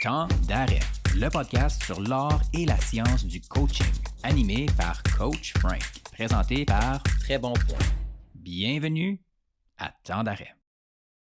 Temps d'arrêt, le podcast sur l'art et la science du coaching, animé par Coach Frank, présenté par Très Bon Point. Bienvenue à Temps d'arrêt.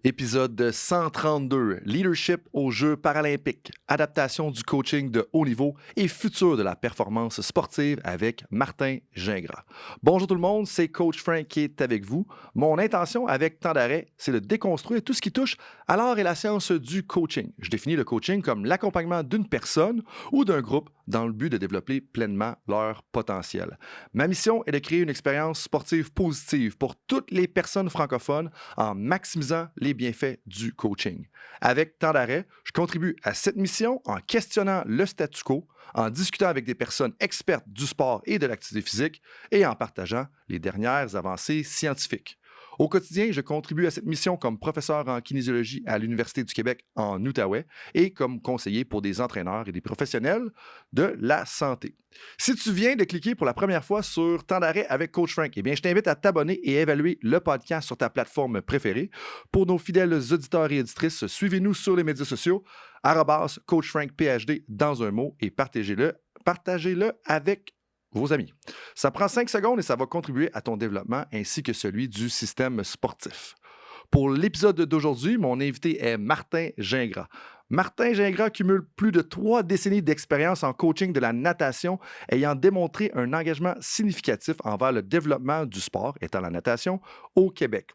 Épisode 132, Leadership aux Jeux paralympiques, adaptation du coaching de haut niveau et futur de la performance sportive avec Martin Gingras. Bonjour tout le monde, c'est Coach Frank qui est avec vous. Mon intention avec Temps d'arrêt, c'est de déconstruire tout ce qui touche à l'art et la science du coaching. Je définis le coaching comme l'accompagnement d'une personne ou d'un groupe dans le but de développer pleinement leur potentiel. Ma mission est de créer une expérience sportive positive pour toutes les personnes francophones en maximisant les bienfaits du coaching. Avec Temps d'arrêt, je contribue à cette mission en questionnant le statu quo, en discutant avec des personnes expertes du sport et de l'activité physique et en partageant les dernières avancées scientifiques. Au quotidien, je contribue à cette mission comme professeur en kinésiologie à l'Université du Québec en Outaouais et comme conseiller pour des entraîneurs et des professionnels de la santé. Si tu viens de cliquer pour la première fois sur Temps d'arrêt avec Coach Frank, eh bien, je t'invite à t'abonner et évaluer le podcast sur ta plateforme préférée. Pour nos fidèles auditeurs et auditrices, suivez-nous sur les médias sociaux, @CoachFrankPhD dans un mot et partagez-le avec vos amis. Ça prend 5 secondes et ça va contribuer à ton développement ainsi que celui du système sportif. Pour l'épisode d'aujourd'hui, mon invité est Martin Gingras. Martin Gingras cumule plus de 3 décennies d'expérience en coaching de la natation, ayant démontré un engagement significatif envers le développement du sport, étant la natation, au Québec.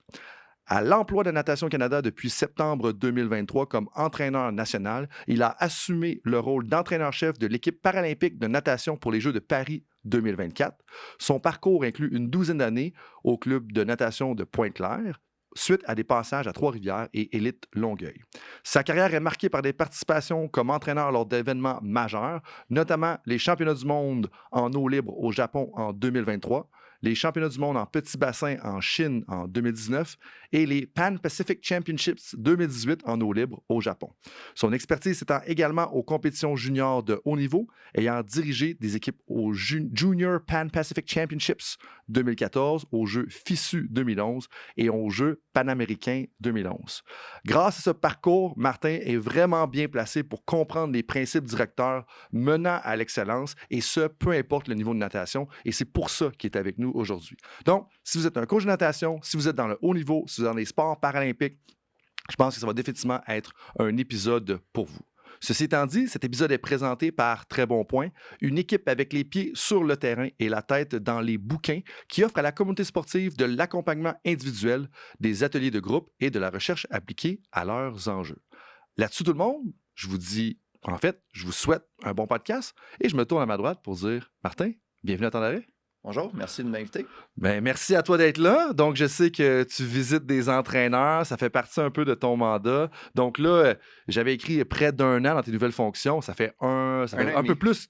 À l'emploi de Natation Canada depuis septembre 2023 comme entraîneur national, il a assumé le rôle d'entraîneur-chef de l'équipe paralympique de natation pour les Jeux de Paris 2024. Son parcours inclut une douzaine d'années au club de natation de Pointe-Claire, suite à des passages à Trois-Rivières et Élite Longueuil. Sa carrière est marquée par des participations comme entraîneur lors d'événements majeurs, notamment les championnats du monde en eau libre au Japon en 2023, les championnats du monde en petit bassin en Chine en 2019 et les Pan Pacific Championships 2018 en eau libre au Japon. Son expertise s'étend également aux compétitions juniors de haut niveau, ayant dirigé des équipes aux Junior Pan Pacific Championships 2014, aux Jeux FISU 2011 et aux Jeux panaméricains 2011. Grâce à ce parcours, Martin est vraiment bien placé pour comprendre les principes directeurs menant à l'excellence, et ce, peu importe le niveau de natation, et c'est pour ça qu'il est avec nous aujourd'hui. Donc, si vous êtes un coach de natation, si vous êtes dans le haut niveau, si vous êtes dans les sports paralympiques, je pense que ça va définitivement être un épisode pour vous. Ceci étant dit, cet épisode est présenté par Très Bon Point, une équipe avec les pieds sur le terrain et la tête dans les bouquins qui offre à la communauté sportive de l'accompagnement individuel, des ateliers de groupe et de la recherche appliquée à leurs enjeux. Là-dessus, tout le monde, je vous souhaite un bon podcast et je me tourne à ma droite pour dire, Martin, bienvenue à Temps d'arrêt. Bonjour, merci de m'inviter. Bien, merci à toi d'être là. Donc, je sais que tu visites des entraîneurs, ça fait partie un peu de ton mandat. Donc là, j'avais écrit près d'1 an dans tes nouvelles fonctions. Ça fait un peu plus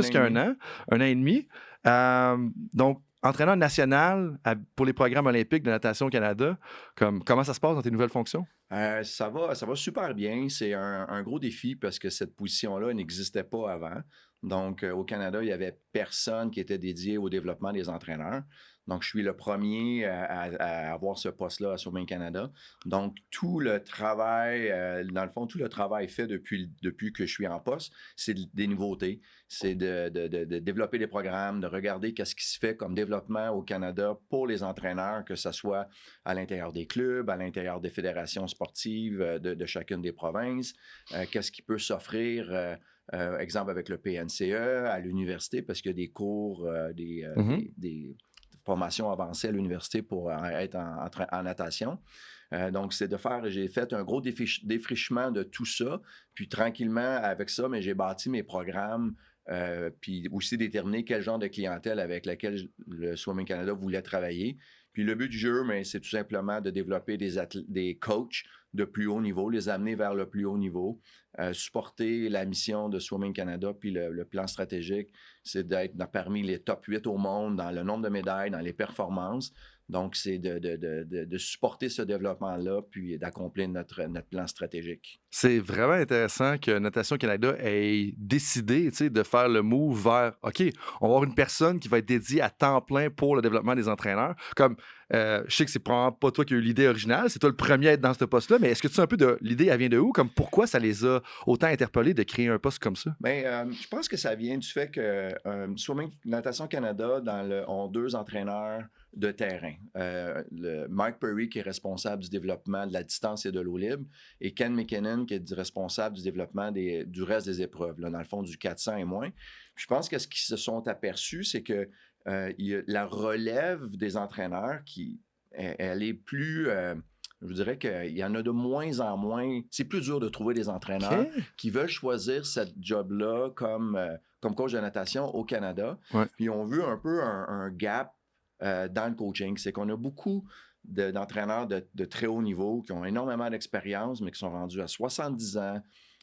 qu'un an, 1 an et demi. Donc, entraîneur national pour les programmes olympiques de Natation Canada. Comment ça se passe dans tes nouvelles fonctions? Ça va super bien. C'est un gros défi parce que cette position-là n'existait pas avant. Donc, au Canada, il n'y avait personne qui était dédié au développement des entraîneurs. Donc, je suis le premier à avoir ce poste-là à Swimming Canada. Donc, tout le travail, dans le fond, tout le travail fait depuis que je suis en poste, c'est des nouveautés. C'est de développer des programmes, de regarder qu'est-ce qui se fait comme développement au Canada pour les entraîneurs, que ce soit à l'intérieur des clubs, à l'intérieur des fédérations sportives de chacune des provinces. Qu'est-ce qui peut s'offrir exemple avec le PNCE, à l'université, parce qu'il y a des cours, des formations avancées à l'université pour être en natation. Donc, j'ai fait un gros défrichement de tout ça. Puis tranquillement, avec ça, mais j'ai bâti mes programmes, puis aussi déterminé quel genre de clientèle avec laquelle le Swimming Canada voulait travailler. Puis le but du jeu, c'est tout simplement de développer des coachs de plus haut niveau, les amener vers le plus haut niveau, supporter la mission de Swimming Canada, puis le plan stratégique, c'est d'être parmi les top 8 au monde dans le nombre de médailles, dans les performances. Donc, c'est de supporter ce développement-là, puis d'accomplir notre plan stratégique. C'est vraiment intéressant que Natation Canada ait décidé de faire le move vers OK, on va avoir une personne qui va être dédiée à temps plein pour le développement des entraîneurs. Comme je sais que c'est probablement pas toi qui as eu l'idée originale, c'est toi le premier à être dans ce poste-là, mais est-ce que tu sais un peu de l'idée, elle vient de où? Comme pourquoi ça les a autant interpellés de créer un poste comme ça? Bien, je pense que ça vient du fait que Swimming Natation Canada ont 2 entraîneurs de terrain. Le Mike Perry, qui est responsable du développement de la distance et de l'eau libre, et Ken McKinnon, qui est responsable du développement du reste des épreuves, là, dans le fond, du 400 et moins. Puis je pense que ce qu'ils se sont aperçus, c'est que la relève des entraîneurs, elle est plus... je vous dirais qu'il y en a de moins en moins. C'est plus dur de trouver des entraîneurs qui veulent choisir cette job-là comme coach de natation au Canada. Ouais. Puis on veut un peu un gap dans le coaching. C'est qu'on a beaucoup d'entraîneurs de très haut niveau qui ont énormément d'expérience, mais qui sont rendus à 70 ans,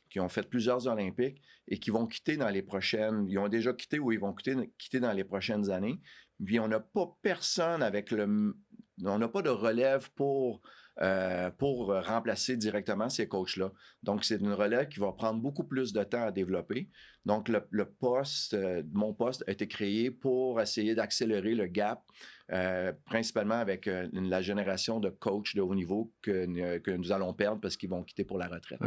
qui ont fait plusieurs Olympiques et qui vont quitter dans les prochaines... Ils ont déjà quitté ou ils vont quitter dans les prochaines années. Puis on n'a pas personne on n'a pas de relève pour remplacer directement ces coachs-là. Donc, c'est une relève qui va prendre beaucoup plus de temps à développer. Donc, mon poste a été créé pour essayer d'accélérer le gap, principalement avec la génération de coachs de haut niveau que nous allons perdre parce qu'ils vont quitter pour la retraite.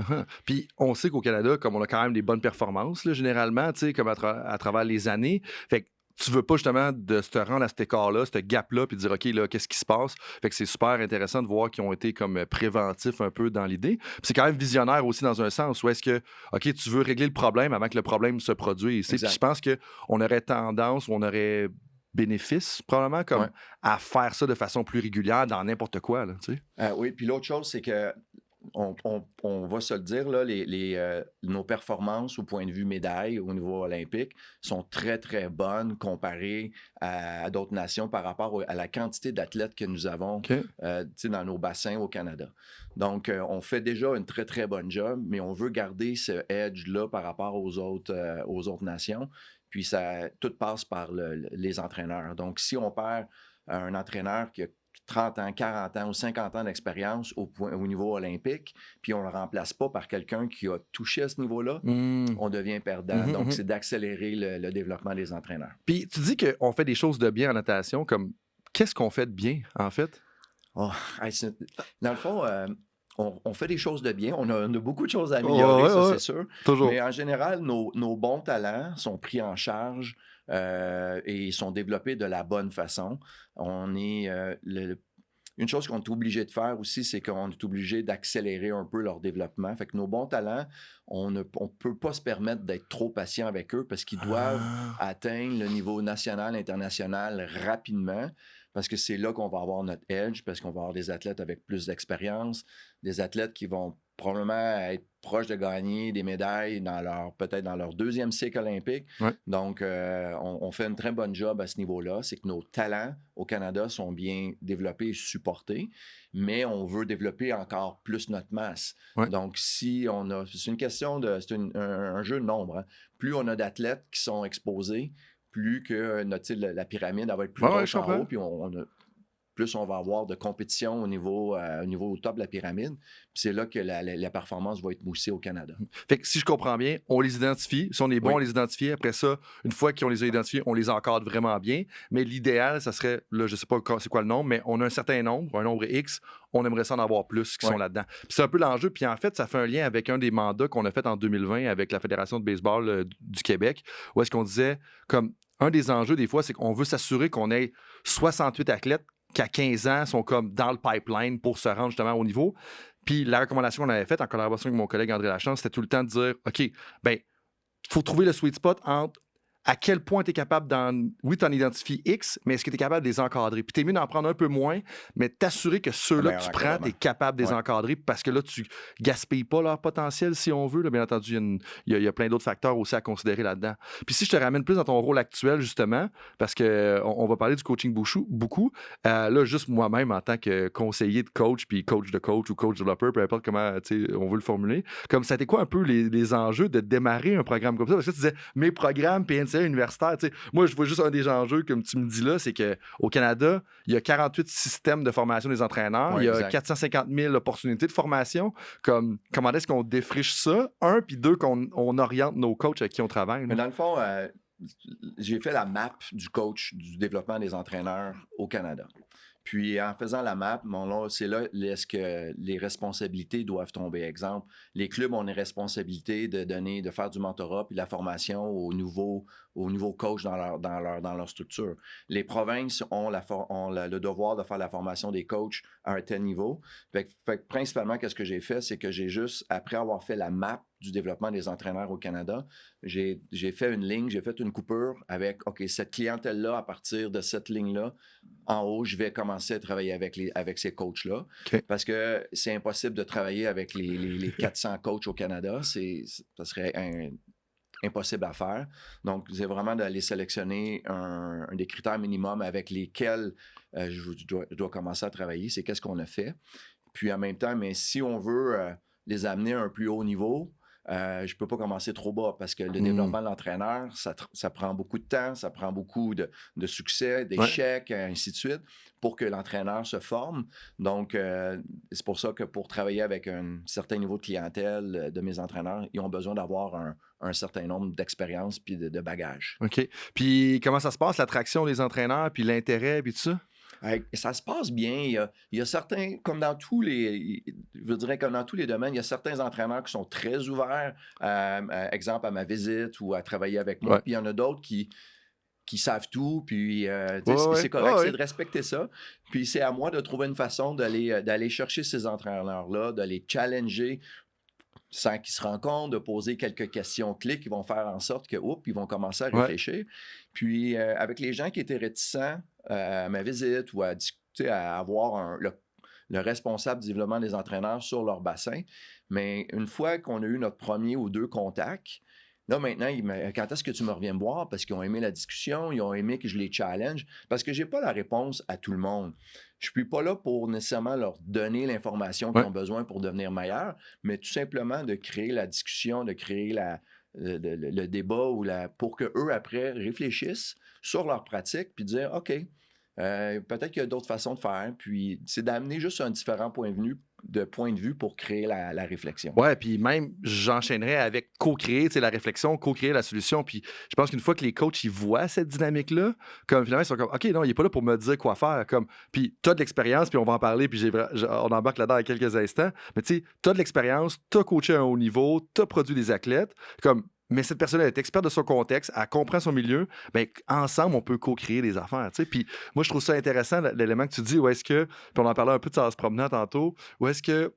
Puis, on sait qu'au Canada, comme on a quand même des bonnes performances, là, généralement, tu sais, comme à travers les années, fait que tu veux pas justement de te rendre à cet écart-là, ce gap-là, puis dire, OK, là, qu'est-ce qui se passe? Fait que c'est super intéressant de voir qu'ils ont été comme préventifs un peu dans l'idée. Puis c'est quand même visionnaire aussi dans un sens, où est-ce que, OK, tu veux régler le problème avant que le problème se produise. Puis je pense qu'on aurait tendance, on aurait bénéfice, probablement, comme à faire ça de façon plus régulière dans n'importe quoi, là, tu sais. Oui, puis l'autre chose, c'est que on va se le dire, là, nos performances au point de vue médaille au niveau olympique sont très, très bonnes comparées à d'autres nations par rapport à la quantité d'athlètes que nous avons dans nos bassins au Canada. Donc, on fait déjà une très, très bonne job, mais on veut garder ce edge-là par rapport aux autres nations. Puis, tout passe par les entraîneurs. Donc, si on perd un entraîneur qui a 30 ans, 40 ans ou 50 ans d'expérience au niveau olympique, puis on ne le remplace pas par quelqu'un qui a touché à ce niveau-là, on devient perdant. Donc, c'est d'accélérer le développement des entraîneurs. Puis, tu dis qu'on fait des choses de bien en natation, comme qu'est-ce qu'on fait de bien, en fait? Dans le fond... On fait des choses de bien. On a beaucoup de choses à améliorer, c'est sûr. Toujours. Mais en général, nos bons talents sont pris en charge et sont développés de la bonne façon. Une chose qu'on est obligé de faire aussi, c'est qu'on est obligé d'accélérer un peu leur développement. Fait que nos bons talents, on ne peut pas se permettre d'être trop patient avec eux parce qu'ils doivent atteindre le niveau national, international rapidement. Parce que c'est là qu'on va avoir notre edge, parce qu'on va avoir des athlètes avec plus d'expérience, des athlètes qui vont probablement être proches de gagner des médailles peut-être dans leur 2e cycle olympique. Ouais. Donc, on fait une très bonne job à ce niveau-là. C'est que nos talents au Canada sont bien développés et supportés, mais on veut développer encore plus notre masse. Ouais. Donc, c'est une question c'est un jeu de nombre. Hein. Plus on a d'athlètes qui sont exposés, plus que la pyramide elle va être plus grosse en haut, puis plus on va avoir de compétition au niveau au top de la pyramide. Puis c'est là que la performance va être moussée au Canada. Fait que si je comprends bien, on les identifie. Si on est bon, on les identifie. Après ça, une fois qu'on les a identifiés, on les encadre vraiment bien. Mais l'idéal, ça serait, là, je sais pas c'est quoi le nombre, mais on a un nombre X, on aimerait ça en avoir plus qui sont là-dedans. Puis c'est un peu l'enjeu. Puis en fait, ça fait un lien avec un des mandats qu'on a fait en 2020 avec la Fédération de baseball du Québec, où est-ce qu'on disait, comme un des enjeux des fois, c'est qu'on veut s'assurer qu'on ait 68 athlètes qui, à 15 ans, sont comme dans le pipeline pour se rendre justement au niveau. Puis la recommandation qu'on avait faite en collaboration avec mon collègue André Lachance, c'était tout le temps de dire, OK, ben, il faut trouver le sweet spot entre à quel point tu es capable oui, tu en identifies X, mais est-ce que tu es capable de les encadrer? Puis tu es mieux d'en prendre un peu moins, mais t'assurer que ceux-là que tu prends, tu es capable de les encadrer parce que là, tu gaspilles pas leur potentiel, si on veut. Là, bien entendu, il y a plein d'autres facteurs aussi à considérer là-dedans. Puis si je te ramène plus dans ton rôle actuel, justement, parce qu'on va parler du coaching beaucoup, là, juste moi-même, en tant que conseiller de coach, puis coach de coach ou coach developer, peu importe comment on veut le formuler, comme ça a été quoi un peu les enjeux de démarrer un programme comme ça? Parce que tu disais, mes programmes PNCA universitaire, moi, je vois juste un des enjeux, comme tu me dis là, c'est qu'au Canada, il y a 48 systèmes de formation des entraîneurs, il y a 450 000 opportunités de formation. Comment est-ce qu'on défriche ça? Un, puis deux, qu'on oriente nos coachs avec qui on travaille. Mais dans le fond, j'ai fait la map du coach du développement des entraîneurs au Canada. Puis en faisant la map, c'est là est-ce que les responsabilités doivent tomber. Exemple, les clubs ont une responsabilité de faire du mentorat puis de la formation aux nouveaux coachs dans leur structure. Les provinces ont le devoir de faire la formation des coachs à un tel niveau. Fait que principalement, qu'est-ce que j'ai fait, c'est que j'ai juste, après avoir fait la map du développement des entraîneurs au Canada, j'ai fait une ligne, j'ai fait une coupure avec, OK, cette clientèle-là, à partir de cette ligne-là, en haut, je vais commencer à travailler avec ces coachs-là. Okay. Parce que c'est impossible de travailler avec les 400 coachs au Canada. Ça serait impossible à faire. Donc, c'est vraiment d'aller sélectionner un des critères minimums avec lesquels je dois commencer à travailler. C'est qu'est-ce qu'on a fait. Puis en même temps, mais si on veut les amener à un plus haut niveau, je ne peux pas commencer trop bas parce que le développement de l'entraîneur, ça prend beaucoup de temps, ça prend beaucoup de succès, d'échecs, ainsi de suite, pour que l'entraîneur se forme. Donc, c'est pour ça que pour travailler avec un certain niveau de clientèle de mes entraîneurs, ils ont besoin d'avoir un certain nombre d'expériences puis de bagages. OK. Puis comment ça se passe, l'attraction des entraîneurs, puis l'intérêt, puis tout ça? Ça se passe bien. Il y a certains, comme dans tous les domaines, il y a certains entraîneurs qui sont très ouverts, exemple, à ma visite ou à travailler avec moi. Puis il y en a d'autres qui savent tout, puis c'est correct, c'est de respecter ça. Puis c'est à moi de trouver une façon d'aller chercher ces entraîneurs-là, de les challenger sans qu'ils se rencontrent, de poser quelques questions clés qui vont faire en sorte que, ils vont commencer à réfléchir. Puis, avec les gens qui étaient réticents à ma visite ou à discuter, à avoir le responsable du développement des entraîneurs sur leur bassin, mais une fois qu'on a eu notre premier ou 2 contacts, là, maintenant, quand est-ce que tu me reviens me voir? Parce qu'ils ont aimé la discussion, ils ont aimé que je les challenge. Parce que je n'ai pas la réponse à tout le monde. Je ne suis pas là pour nécessairement leur donner l'information qu'ils ont besoin pour devenir meilleurs, mais tout simplement de créer la discussion, de créer le débat pour qu'eux, après, réfléchissent sur leur pratique puis dire, OK, peut-être qu'il y a d'autres façons de faire. Puis, c'est d'amener juste un différent point de vue pour créer la réflexion. Ouais, puis même, j'enchaînerais avec co-créer la réflexion, co-créer la solution. Puis je pense qu'une fois que les coachs, ils voient cette dynamique-là, comme finalement, ils sont comme, OK, non, il n'est pas là pour me dire quoi faire. Puis tu as de l'expérience, puis on va en parler, puis on embarque là-dedans dans quelques instants. Mais tu sais, tu as de l'expérience, tu as coaché à un haut niveau, tu as produit des athlètes. Mais cette personne-là est experte de son contexte, elle comprend son milieu, bien, ensemble, on peut co-créer des affaires. Tu sais. Puis moi, je trouve ça intéressant, l'élément que tu dis, où est-ce que, puis on en parlait un peu de ça en se promenant tantôt, où est-ce que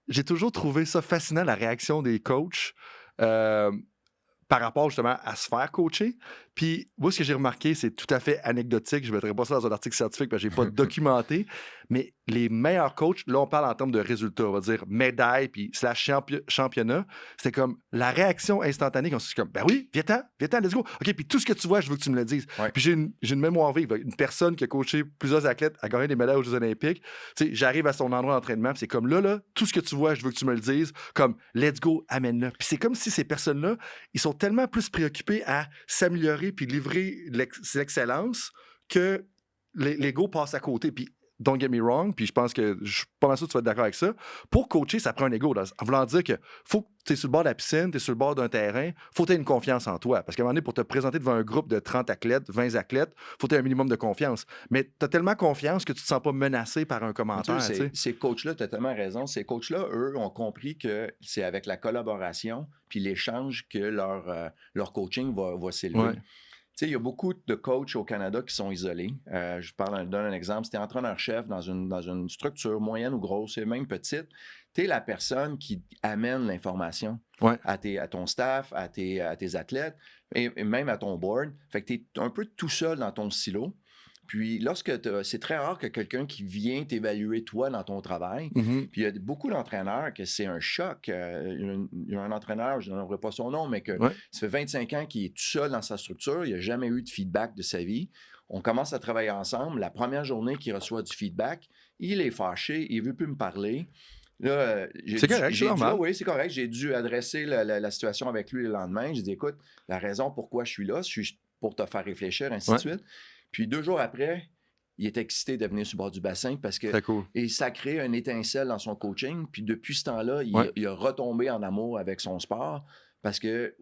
j'ai toujours trouvé ça fascinant, la réaction des coachs par rapport justement à se faire coacher. Puis moi, ce que j'ai remarqué, c'est tout à fait anecdotique. Je ne mettrai pas ça dans un article scientifique parce que je n'ai pas documenté. Mais les meilleurs coachs, là, on parle en termes de résultats, on va dire médaille puis / championnat. C'était comme la réaction instantanée. On se dit comme, ben oui, viens-t'en, let's go. OK, puis tout ce que tu vois, je veux que tu me le dises. Ouais. Puis j'ai une mémoire vive. Une personne qui a coaché plusieurs athlètes à gagner des médailles aux Jeux Olympiques. Tu sais, j'arrive à son endroit d'entraînement, puis c'est comme là, tout ce que tu vois, je veux que tu me le dises. Comme, let's go, amène-le. Puis c'est comme si ces personnes-là, ils sont tellement plus préoccupés à s'améliorer puis livrer l'excellence que l'ego passe à côté. Puis don't get me wrong, puis je pense que je suis pas mal sûr que tu vas être d'accord avec ça. Pour coacher, ça prend un ego. En voulant dire que faut que tu es sur le bord de la piscine, tu es sur le bord d'un terrain, faut que tu aies une confiance en toi. Parce qu'à un moment donné, pour te présenter devant un groupe de 30 athlètes, 20 athlètes, faut que tu aies un minimum de confiance. Mais tu as tellement confiance que tu te sens pas menacé par un commentaire. Ces coachs-là, tu as tellement raison. Ces coachs-là, eux, ont compris que c'est avec la collaboration puis l'échange que leur coaching va s'élever. Ouais. Tu sais, il y a beaucoup de coachs au Canada qui sont isolés. Je donne un exemple. Si tu es entraîneur-chef dans une structure moyenne ou grosse, et même petite, tu es la personne qui amène l'information à ton staff, à tes athlètes et même à ton board. Fait que tu es un peu tout seul dans ton silo. Puis c'est très rare que quelqu'un qui vient t'évaluer toi dans ton travail. Mm-hmm. Puis il y a beaucoup d'entraîneurs que c'est un choc. Il y a un entraîneur, je ne donnerai pas son nom, mais que ça fait 25 ans qu'il est tout seul dans sa structure. Il n'a jamais eu de feedback de sa vie. On commence à travailler ensemble. La première journée qu'il reçoit du feedback, il est fâché, il ne veut plus me parler. Là, c'est correct, c'est normal. Oui, c'est correct. J'ai dû adresser la situation avec lui le lendemain. J'ai dit, écoute, la raison pourquoi je suis là, je suis pour te faire réfléchir, ainsi de suite. Puis 2 jours après, il est excité de venir sur le bord du bassin parce que cool. Et ça crée une étincelle dans son coaching. Puis depuis ce temps-là, il a retombé en amour avec son sport parce que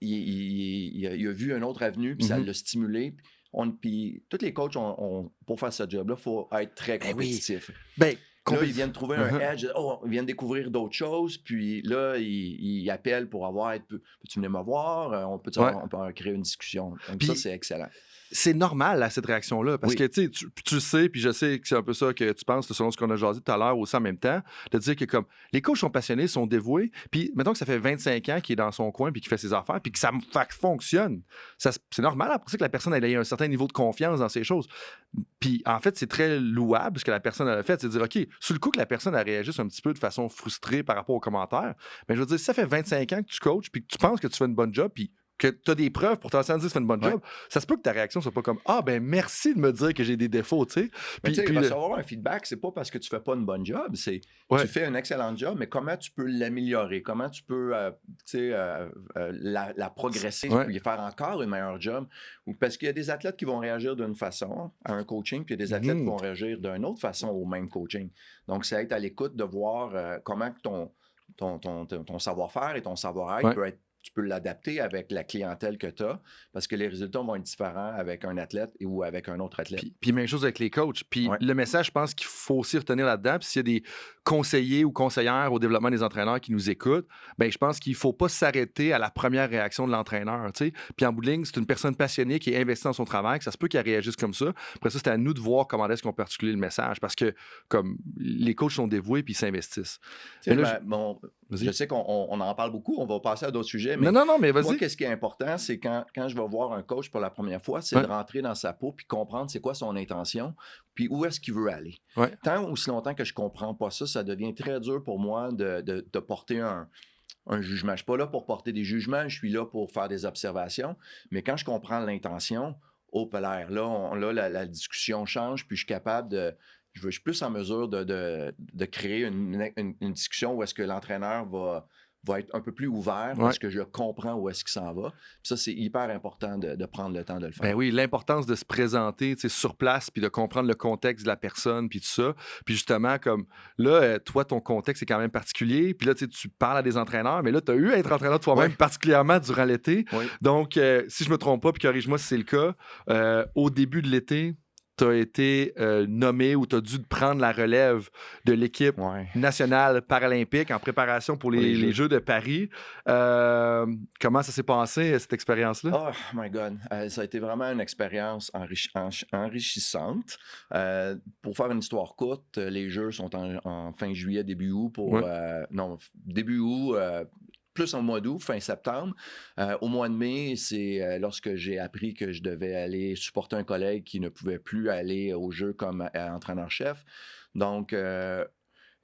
il a vu une autre avenue, puis ça l'a stimulé. Puis tous les coachs, pour faire ce job-là, il faut être très compétitif. Là, ils viennent trouver un edge. Ils viennent découvrir d'autres choses. Puis là, ils appellent pour avoir... Peux-tu venir me voir? On peut créer une discussion. Donc puis, ça, c'est excellent. C'est normal, là, cette réaction-là. Parce que tu sais, puis je sais que c'est un peu ça que tu penses, selon ce qu'on a jasé tout à l'heure aussi en même temps, de dire que comme les coachs sont passionnés, sont dévoués, puis mettons que ça fait 25 ans qu'il est dans son coin puis qu'il fait ses affaires, puis que ça fonctionne. C'est normal après ça que la personne ait un certain niveau de confiance dans ces choses. Puis en fait, c'est très louable ce que la personne a fait, c'est de dire, OK, sur le coup que la personne a réagi un petit peu de façon frustrée par rapport aux commentaires, mais je veux dire, si ça fait 25 ans que tu coaches puis que tu penses que tu fais une bonne job, puis que tu as des preuves pour t'en dire que tu fais une bonne job, ça se peut que ta réaction soit pas comme « Ah, ben merci de me dire que j'ai des défauts, tu sais. » Puis recevoir un feedback, c'est pas parce que tu fais pas une bonne job, c'est tu fais un excellent job, mais comment tu peux l'améliorer, comment tu peux la progresser pour y faire encore un meilleur job. Parce qu'il y a des athlètes qui vont réagir d'une façon à un coaching, puis il y a des athlètes qui vont réagir d'une autre façon au même coaching. Donc, c'est être à l'écoute de voir comment ton savoir-faire et ton savoir-être peut être. Tu peux l'adapter avec la clientèle que tu as parce que les résultats vont être différents avec un athlète ou avec un autre athlète. Puis même chose avec les coachs. Puis le message, je pense qu'il faut aussi retenir là-dedans. Puis s'il y a des conseillers ou conseillères au développement des entraîneurs qui nous écoutent, bien, je pense qu'il ne faut pas s'arrêter à la première réaction de l'entraîneur. Tu sais. Puis en bout de ligne, c'est une personne passionnée qui est investie dans son travail, que ça se peut qu'elle réagisse comme ça. Après ça, c'est à nous de voir comment est-ce qu'on peut articuler le message parce que comme les coachs sont dévoués puis ils s'investissent. Je sais qu'on en parle beaucoup, on va passer à d'autres sujets, mais non, mais vas-y. Moi, qu'est-ce qui est important, c'est quand je vais voir un coach pour la première fois, c'est de rentrer dans sa peau puis comprendre c'est quoi son intention, puis où est-ce qu'il veut aller. Tant aussi longtemps que je comprends pas ça, ça devient très dur pour moi de porter un jugement. Je ne suis pas là pour porter des jugements, je suis là pour faire des observations, mais quand je comprends l'intention, là, la discussion change, puis je suis capable de... Je suis plus en mesure de créer une discussion où est-ce que l'entraîneur va être un peu plus ouvert parce que je comprends où est-ce qu'il s'en va. Puis ça, c'est hyper important de prendre le temps de le faire. Ben oui, l'importance de se présenter sur place puis de comprendre le contexte de la personne puis tout ça. Puis justement, comme là, toi, ton contexte est quand même particulier. Puis là, tu parles à des entraîneurs, mais là, tu as eu à être entraîneur toi-même particulièrement durant l'été. Donc, si je me trompe pas, puis corrige-moi si c'est le cas, au début de l'été, tu as été nommé ou tu as dû prendre la relève de l'équipe nationale paralympique en préparation pour les Jeux de Paris. Comment ça s'est passé, cette expérience-là? Oh my God! Ça a été vraiment une expérience enrichissante. Pour faire une histoire courte, les Jeux sont en fin juillet, début août. Début août... plus au mois d'août, fin septembre. Au mois de mai, c'est lorsque j'ai appris que je devais aller supporter un collègue qui ne pouvait plus aller au jeu comme entraîneur-chef. Donc,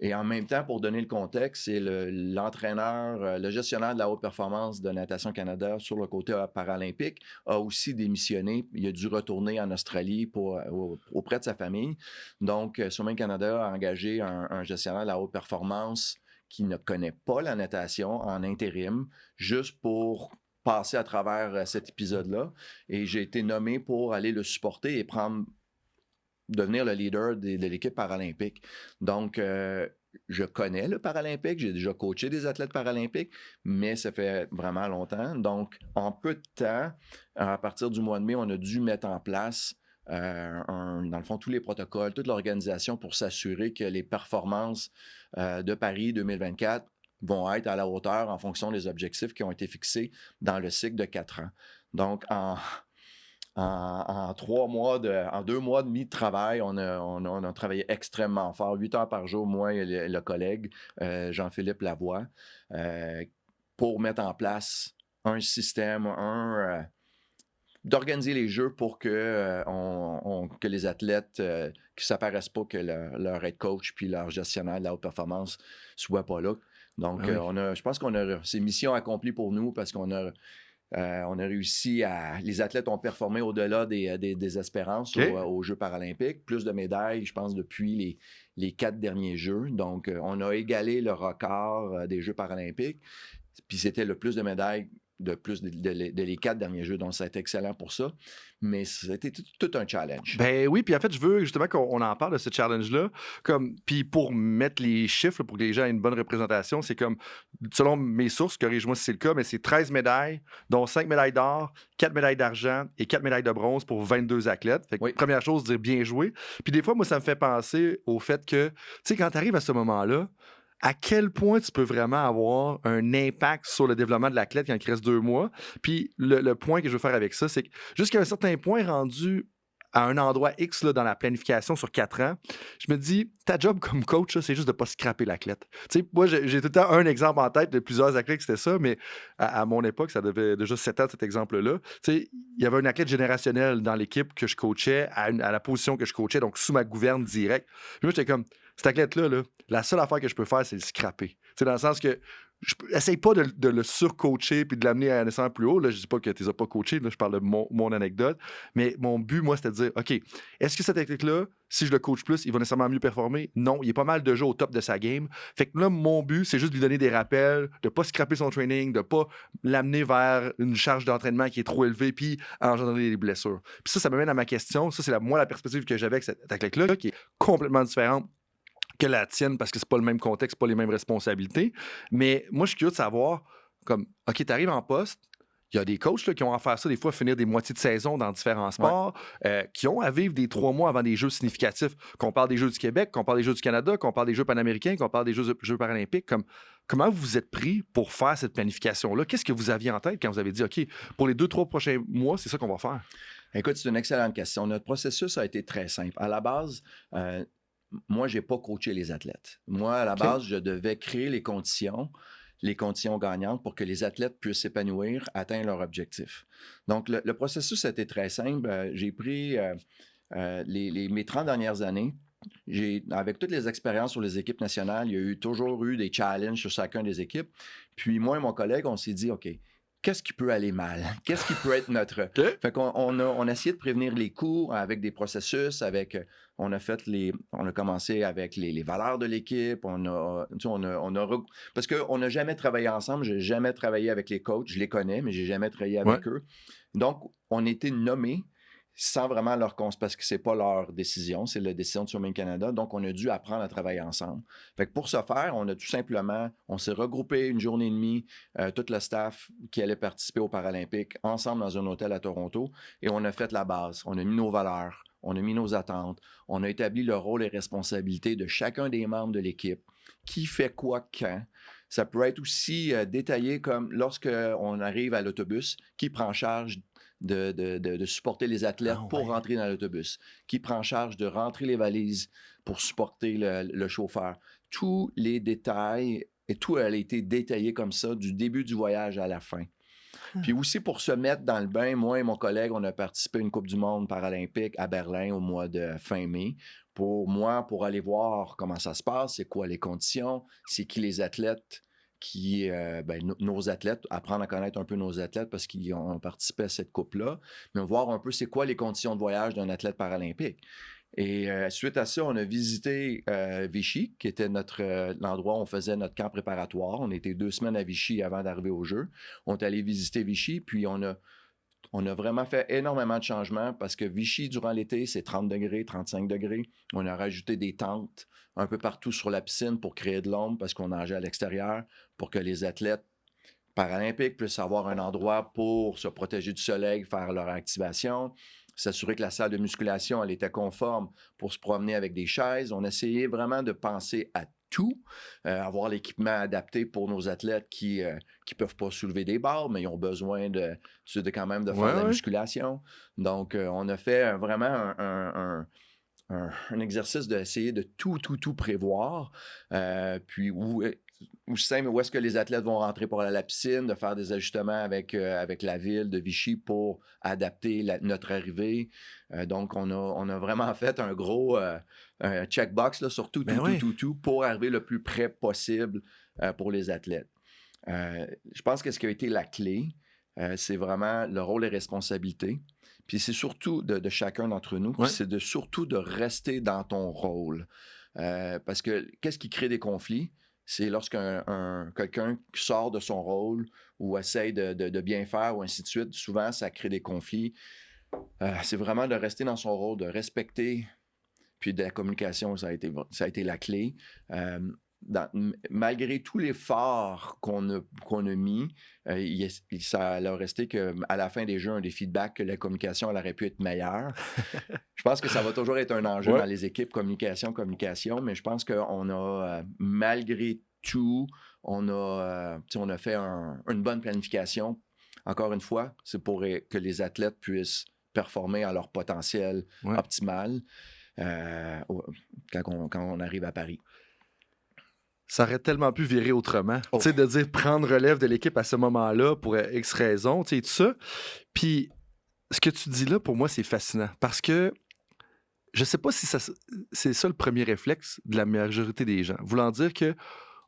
et en même temps, pour donner le contexte, c'est l'entraîneur, le gestionnaire de la haute performance de Natation Canada sur le côté paralympique a aussi démissionné. Il a dû retourner en Australie auprès de sa famille. Donc, Swimming Canada a engagé un gestionnaire de la haute performance qui ne connaît pas la natation en intérim, juste pour passer à travers cet épisode-là. Et j'ai été nommé pour aller le supporter et devenir le leader de l'équipe paralympique. Donc, je connais le paralympique, j'ai déjà coaché des athlètes paralympiques, mais ça fait vraiment longtemps. Donc, en peu de temps, à partir du mois de mai, on a dû mettre en place dans le fond, tous les protocoles, toute l'organisation pour s'assurer que les performances de Paris 2024 vont être à la hauteur en fonction des objectifs qui ont été fixés dans le cycle de 4 ans. Donc, en 2 mois et demi de travail, on a travaillé extrêmement fort, 8 heures par jour, moi et le collègue Jean-Philippe Lavoie, pour mettre en place un système, d'organiser les Jeux pour que les athlètes qui ne s'apparaissent pas que leur head coach puis leur gestionnaire de la haute performance ne soient pas là. Donc, je pense c'est mission accomplie pour nous parce qu'on a réussi les athlètes ont performé au-delà des espérances aux Jeux paralympiques. Plus de médailles, je pense, depuis les 4 derniers Jeux. Donc, on a égalé le record des Jeux paralympiques. Puis, c'était le plus de médailles de plus de les 4 derniers jeux. Donc, ça a été excellent pour ça. Mais ça a été tout un challenge. Ben oui, puis en fait, je veux justement qu'on en parle de ce challenge-là. Puis pour mettre les chiffres, pour que les gens aient une bonne représentation, c'est comme, selon mes sources, corrige-moi si c'est le cas, mais c'est 13 médailles, dont 5 médailles d'or, 4 médailles d'argent et 4 médailles de bronze pour 22 athlètes. Fait que, première chose, dire bien joué. Puis des fois, moi, ça me fait penser au fait que, tu sais, quand tu arrives à ce moment-là, à quel point tu peux vraiment avoir un impact sur le développement de l'athlète quand il reste 2 mois. Puis le point que je veux faire avec ça, c'est que jusqu'à un certain point rendu à un endroit X là, dans la planification sur 4 ans, je me dis, ta job comme coach, là, c'est juste de ne pas scraper l'athlète. Tu sais, moi, j'ai tout le temps un exemple en tête de plusieurs athlètes que c'était ça, mais à mon époque, ça devait déjà 7 ans, cet exemple-là. Tu sais, il y avait un athlète générationnel dans l'équipe que je coachais, à la position que je coachais, donc sous ma gouverne directe. Puis moi, j'étais comme, cet athlète-là, là, la seule affaire que je peux faire, c'est le scraper. Tu sais, dans le sens que essaye pas de le surcoacher puis de l'amener à un essence plus haut. Là, je dis pas que tu les as pas coachés, là, je parle de mon anecdote. Mais mon but, moi, c'était de dire, OK, est-ce que cet athlète-là, si je le coach plus, il va nécessairement mieux performer? Non, il est pas mal déjà au top de sa game. Fait que là, mon but, c'est juste de lui donner des rappels, de pas scraper son training, de pas l'amener vers une charge d'entraînement qui est trop élevée puis engendrer des blessures. Puis ça m'amène à ma question. Ça, c'est moi la perspective que j'avais avec cet athlète-là, qui est complètement différente que la tienne parce que c'est pas le même contexte, pas les mêmes responsabilités. Mais moi, je suis curieux de savoir, comme, OK, tu arrives en poste, il y a des coachs là, qui ont à faire ça, des fois, finir des moitiés de saison dans différents sports, qui ont à vivre des 3 mois avant des Jeux significatifs. Qu'on parle des Jeux du Québec, qu'on parle des Jeux du Canada, qu'on parle des Jeux panaméricains, qu'on parle des Jeux paralympiques. Comment vous vous êtes pris pour faire cette planification-là? Qu'est-ce que vous aviez en tête quand vous avez dit, OK, pour les 2-3 prochains mois, c'est ça qu'on va faire? Écoute, c'est une excellente question. Notre processus a été très simple. À la base, moi, je n'ai pas coaché les athlètes. Moi, à la base, je devais créer les conditions gagnantes pour que les athlètes puissent s'épanouir, atteindre leur objectif. Donc, le processus a été très simple. J'ai pris mes 30 dernières années, avec toutes les expériences sur les équipes nationales, il y a toujours eu des challenges sur chacun des équipes. Puis moi et mon collègue, on s'est dit, OK, qu'est-ce qui peut aller mal? Qu'est-ce qui peut être notre... Fait qu'on on a essayé de prévenir les coups avec des processus, on a commencé avec les valeurs de l'équipe, parce qu'on n'a jamais travaillé ensemble, j'ai jamais travaillé avec les coachs, je les connais, mais j'ai jamais travaillé avec eux. Donc, on a été nommés sans vraiment parce que c'est pas leur décision, c'est la décision de Swimming Canada. Donc, on a dû apprendre à travailler ensemble. Fait que pour ce faire, on s'est regroupé une journée et demie, tout le staff qui allait participer aux Paralympiques, ensemble dans un hôtel à Toronto, et on a fait la base. On a mis nos valeurs, on a mis nos attentes, on a établi le rôle et responsabilités de chacun des membres de l'équipe, qui fait quoi quand. Ça peut être aussi détaillé comme lorsqu'on arrive à l'autobus, qui prend charge de supporter les athlètes pour rentrer dans l'autobus, qui prend charge de rentrer les valises pour supporter le chauffeur. Tous les détails, et tout a été détaillé comme ça du début du voyage à la fin. Puis aussi pour se mettre dans le bain, moi et mon collègue, on a participé à une Coupe du monde paralympique à Berlin au mois de fin mai. Pour aller voir comment ça se passe, c'est quoi les conditions, c'est qui les athlètes nos athlètes, apprendre à connaître un peu nos athlètes parce qu'ils ont participé à cette coupe-là, mais voir un peu c'est quoi les conditions de voyage d'un athlète paralympique. Et suite à ça, on a visité Vichy, qui était l'endroit où on faisait notre camp préparatoire. On était 2 semaines à Vichy avant d'arriver au jeu. On est allé visiter Vichy, puis on a vraiment fait énormément de changements parce que Vichy, durant l'été, c'est 30 degrés, 35 degrés. On a rajouté des tentes un peu partout sur la piscine pour créer de l'ombre parce qu'on nageait à l'extérieur, pour que les athlètes paralympiques puissent avoir un endroit pour se protéger du soleil, faire leur activation, s'assurer que la salle de musculation, elle était conforme pour se promener avec des chaises. On essayait vraiment de penser à tout, avoir l'équipement adapté pour nos athlètes qui peuvent pas soulever des barres, mais ils ont besoin quand même de faire de la musculation. Donc, on a fait vraiment un exercice d'essayer de tout prévoir. Puis où est-ce que les athlètes vont rentrer pour aller à la piscine, de faire des ajustements avec la ville de Vichy pour adapter notre arrivée. Donc, on a vraiment fait un gros checkbox là, sur tout pour arriver le plus près possible pour les athlètes. Je pense que ce qui a été la clé, c'est vraiment le rôle et responsabilité. Puis c'est surtout de chacun d'entre nous, puis c'est surtout de rester dans ton rôle. Parce que qu'est-ce qui crée des conflits? c'est lorsqu'un quelqu'un sort de son rôle ou essaye de bien faire ou ainsi de suite, souvent, ça crée des conflits. C'est vraiment de rester dans son rôle, de respecter, puis de la communication, ça a été la clé. Malgré tout l'effort qu'on a mis, ça a resté qu'à la fin des jeux, un des feedbacks que la communication elle aurait pu être meilleure. Je pense que ça va toujours être un enjeu dans les équipes, communication, mais je pense qu'on a, malgré tout, on a fait une bonne planification. Encore une fois, c'est pour que les athlètes puissent performer à leur potentiel optimal quand on arrive à Paris. Ça aurait tellement pu virer autrement. Tu sais, de dire prendre relève de l'équipe à ce moment-là pour X raisons, tu sais, tout ça. Puis, ce que tu dis là, pour moi, c'est fascinant. Parce que je sais pas si c'est ça le premier réflexe de la majorité des gens. Voulant dire que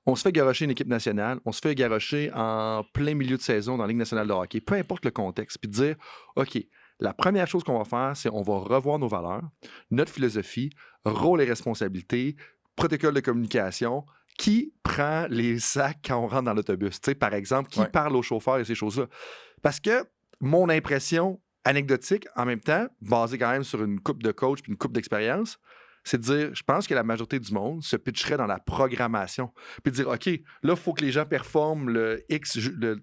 on se fait garrocher une équipe nationale, on se fait garrocher en plein milieu de saison dans la Ligue nationale de hockey, peu importe le contexte, puis de dire, OK, la première chose qu'on va faire, c'est on va revoir nos valeurs, notre philosophie, rôle et responsabilités, protocole de communication. Qui prend les sacs quand on rentre dans l'autobus? Tu sais, par exemple, qui parle au chauffeur et ces choses-là? Parce que mon impression anecdotique, en même temps, basée quand même sur une couple de coach puis une couple d'expérience, c'est de dire, je pense que la majorité du monde se pitcherait dans la programmation. Puis de dire, OK, là, il faut que les gens performent le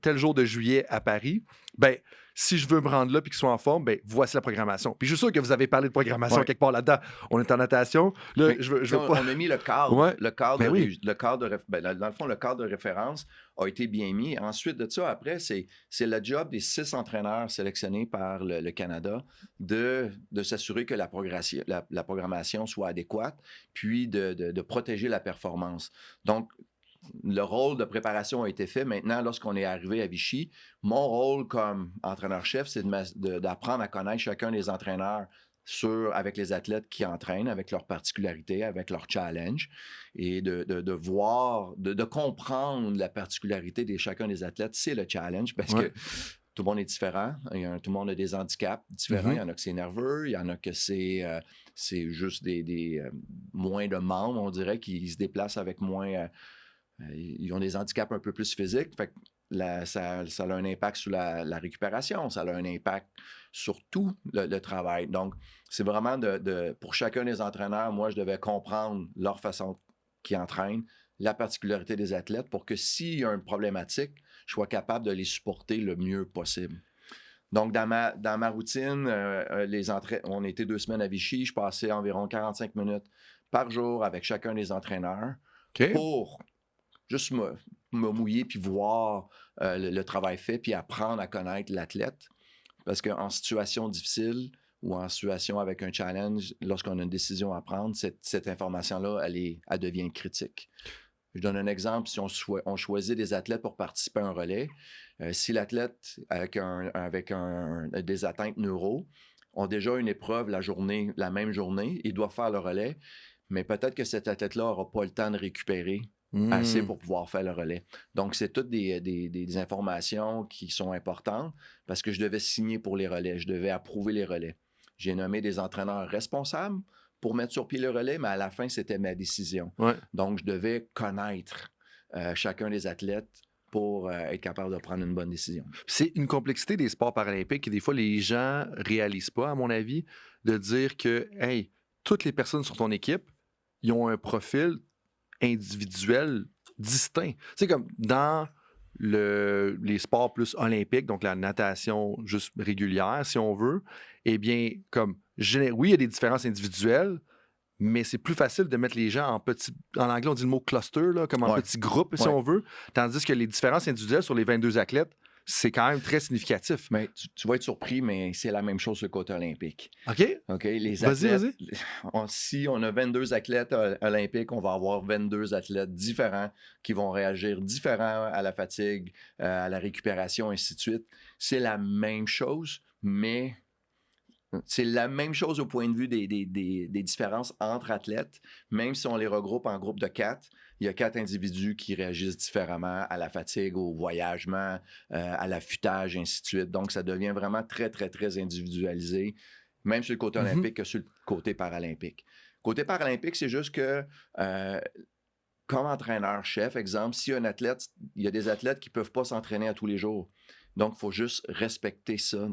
tel jour de juillet à Paris. Ben, si je veux me rendre là puis qu'ils soient en forme, ben voici la programmation. Puis je suis sûr que vous avez parlé de programmation quelque part là-dedans. On est en natation. Là, je veux pas... On a mis le cadre. Ouais. Le cadre dans le fond, le cadre de référence a été bien mis. Ensuite de ça, après, c'est le job des 6 entraîneurs sélectionnés par le Canada de s'assurer que la programmation soit adéquate, puis de protéger la performance. Donc, le rôle de préparation a été fait. Maintenant, lorsqu'on est arrivé à Vichy, mon rôle comme entraîneur-chef, c'est d'apprendre à connaître chacun des entraîneurs avec les athlètes qui entraînent, avec leurs particularités, avec leurs challenges, et de voir, de comprendre la particularité de chacun des athlètes. C'est le challenge parce que tout le monde est différent. Tout le monde a des handicaps différents. Il y en a que c'est nerveux, il y en a que c'est juste des moins de membres, on dirait, qui se déplacent avec moins... ils ont des handicaps un peu plus physiques. Fait que ça a un impact sur la récupération, ça a un impact sur tout le travail. Donc, c'est vraiment pour chacun des entraîneurs, moi, je devais comprendre leur façon qu'ils entraînent, la particularité des athlètes pour que s'il y a une problématique, je sois capable de les supporter le mieux possible. Donc, dans ma routine, on était 2 semaines à Vichy, je passais environ 45 minutes par jour avec chacun des entraîneurs pour juste me mouiller puis voir le travail fait puis apprendre à connaître l'athlète. Parce qu'en situation difficile ou en situation avec un challenge, lorsqu'on a une décision à prendre, cette information-là, elle devient critique. Je donne un exemple. Si on choisit des athlètes pour participer à un relais, si l'athlète avec des atteintes neuro ont déjà une épreuve la même journée, il doit faire le relais, mais peut-être que cet athlète-là n'aura pas le temps de récupérer assez pour pouvoir faire le relais. Donc, c'est toutes des informations qui sont importantes parce que je devais signer pour les relais, je devais approuver les relais. J'ai nommé des entraîneurs responsables pour mettre sur pied le relais, mais à la fin, c'était ma décision. Donc, je devais connaître chacun des athlètes pour être capable de prendre une bonne décision. C'est une complexité des sports paralympiques et des fois, les gens ne réalisent pas, à mon avis, de dire que, hey, toutes les personnes sur ton équipe, ils ont un profil individuel distinct. C'est comme dans les sports plus olympiques, donc la natation juste régulière, si on veut, eh bien, comme, oui, il y a des différences individuelles, mais c'est plus facile de mettre les gens en anglais, on dit le mot cluster, là, comme en petits groupes, si on veut, tandis que les différences individuelles sur les 22 athlètes, c'est quand même très significatif. Mais tu vas être surpris, mais c'est la même chose sur le côté olympique. OK. Les athlètes, vas-y. Si on a 22 athlètes olympiques, on va avoir 22 athlètes différents qui vont réagir différents à la fatigue, à la récupération, ainsi de suite. C'est la même chose, mais c'est la même chose au point de vue des différences entre athlètes. Même si on les regroupe en groupe de 4, il y a 4 individus qui réagissent différemment à la fatigue, au voyagement, à l'affûtage, ainsi de suite. Donc, ça devient vraiment très, très, très individualisé, même sur le côté olympique que sur le côté paralympique. Côté paralympique, c'est juste que comme entraîneur-chef, exemple, si un athlète, il y a des athlètes qui ne peuvent pas s'entraîner à tous les jours. Donc, il faut juste respecter ça.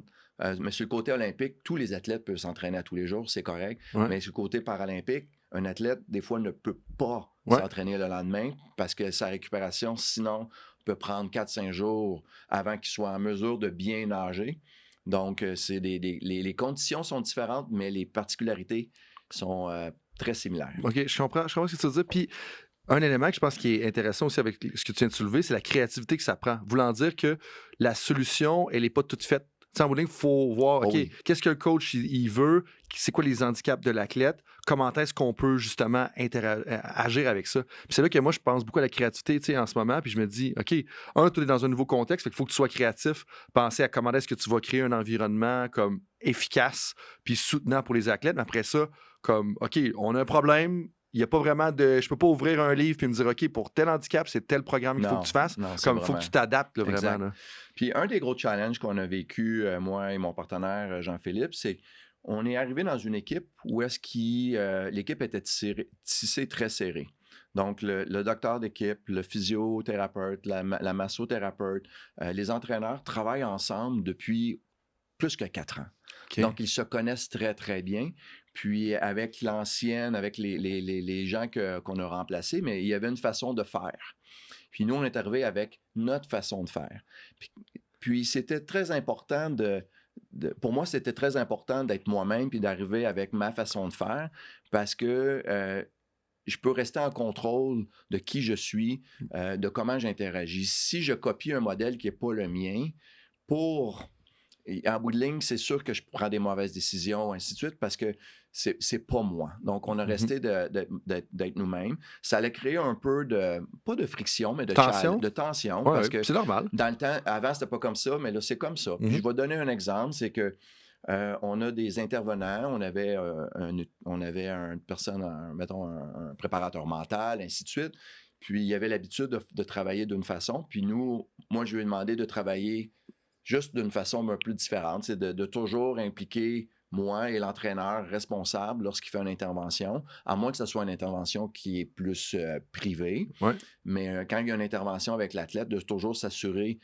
Mais sur le côté olympique, tous les athlètes peuvent s'entraîner à tous les jours, c'est correct. Ouais. Mais sur le côté paralympique, un athlète, des fois, ne peut pas Ouais. s'entraîner le lendemain parce que sa récupération, sinon, peut prendre 4-5 jours avant qu'il soit en mesure de bien nager. Donc, les conditions sont différentes, mais les particularités sont très similaires. OK, je comprends ce que tu veux dire. Puis, un élément que je pense qui est intéressant aussi avec ce que tu viens de soulever, c'est la créativité que ça prend. Voulant dire que la solution, elle n'est pas toute faite. Tu sais, en bout de ligne, il faut voir, OK, qu'est-ce que le coach il veut, c'est quoi les handicaps de l'athlète, comment est-ce qu'on peut justement agir avec ça. Puis c'est là que moi, je pense beaucoup à la créativité, tu sais, en ce moment, puis je me dis, OK, tu es dans un nouveau contexte, fait qu'il faut que tu sois créatif, penser à comment est-ce que tu vas créer un environnement comme efficace, puis soutenant pour les athlètes, mais après ça, comme, OK, on a un problème, il n'y a pas vraiment de. Je peux pas ouvrir un livre et me dire, OK, pour tel handicap, c'est tel programme qu'il faut que tu fasses. Comme il faut que tu t'adaptes là, vraiment. Là. Puis un des gros challenges qu'on a vécu, moi et mon partenaire Jean-Philippe, c'est qu'on est arrivé dans une équipe où est-ce que l'équipe était tissée très serrée. Donc, le docteur d'équipe, le physiothérapeute, la massothérapeute, les entraîneurs travaillent ensemble depuis plus que 4 ans. Okay. Donc, ils se connaissent très, très bien. Puis, avec l'ancienne, avec les gens qu'on a remplacés, mais il y avait une façon de faire. Puis, nous, on est arrivé avec notre façon de faire. Puis c'était très important pour moi, c'était très important d'être moi-même puis d'arriver avec ma façon de faire parce que je peux rester en contrôle de qui je suis, de comment j'interagis. Si je copie un modèle qui n'est pas le mien, en bout de ligne, c'est sûr que je prends des mauvaises décisions, ainsi de suite, parce que c'est pas moi. Donc, on a resté d'être nous-mêmes. Ça allait créer un peu pas de friction, mais de tension. Ouais, parce que c'est normal. Dans le temps, avant, c'était pas comme ça, mais là, c'est comme ça. Puis je vais donner un exemple, c'est que on a des intervenants, on avait une personne, mettons, un préparateur mental, ainsi de suite. Puis, il y avait l'habitude de travailler d'une façon. Puis moi, je lui ai demandé de travailler juste d'une façon un peu différente, c'est de toujours impliquer moi et l'entraîneur responsable lorsqu'il fait une intervention, à moins que ce soit une intervention qui est plus privée. Ouais. Mais quand il y a une intervention avec l'athlète, de toujours s'assurer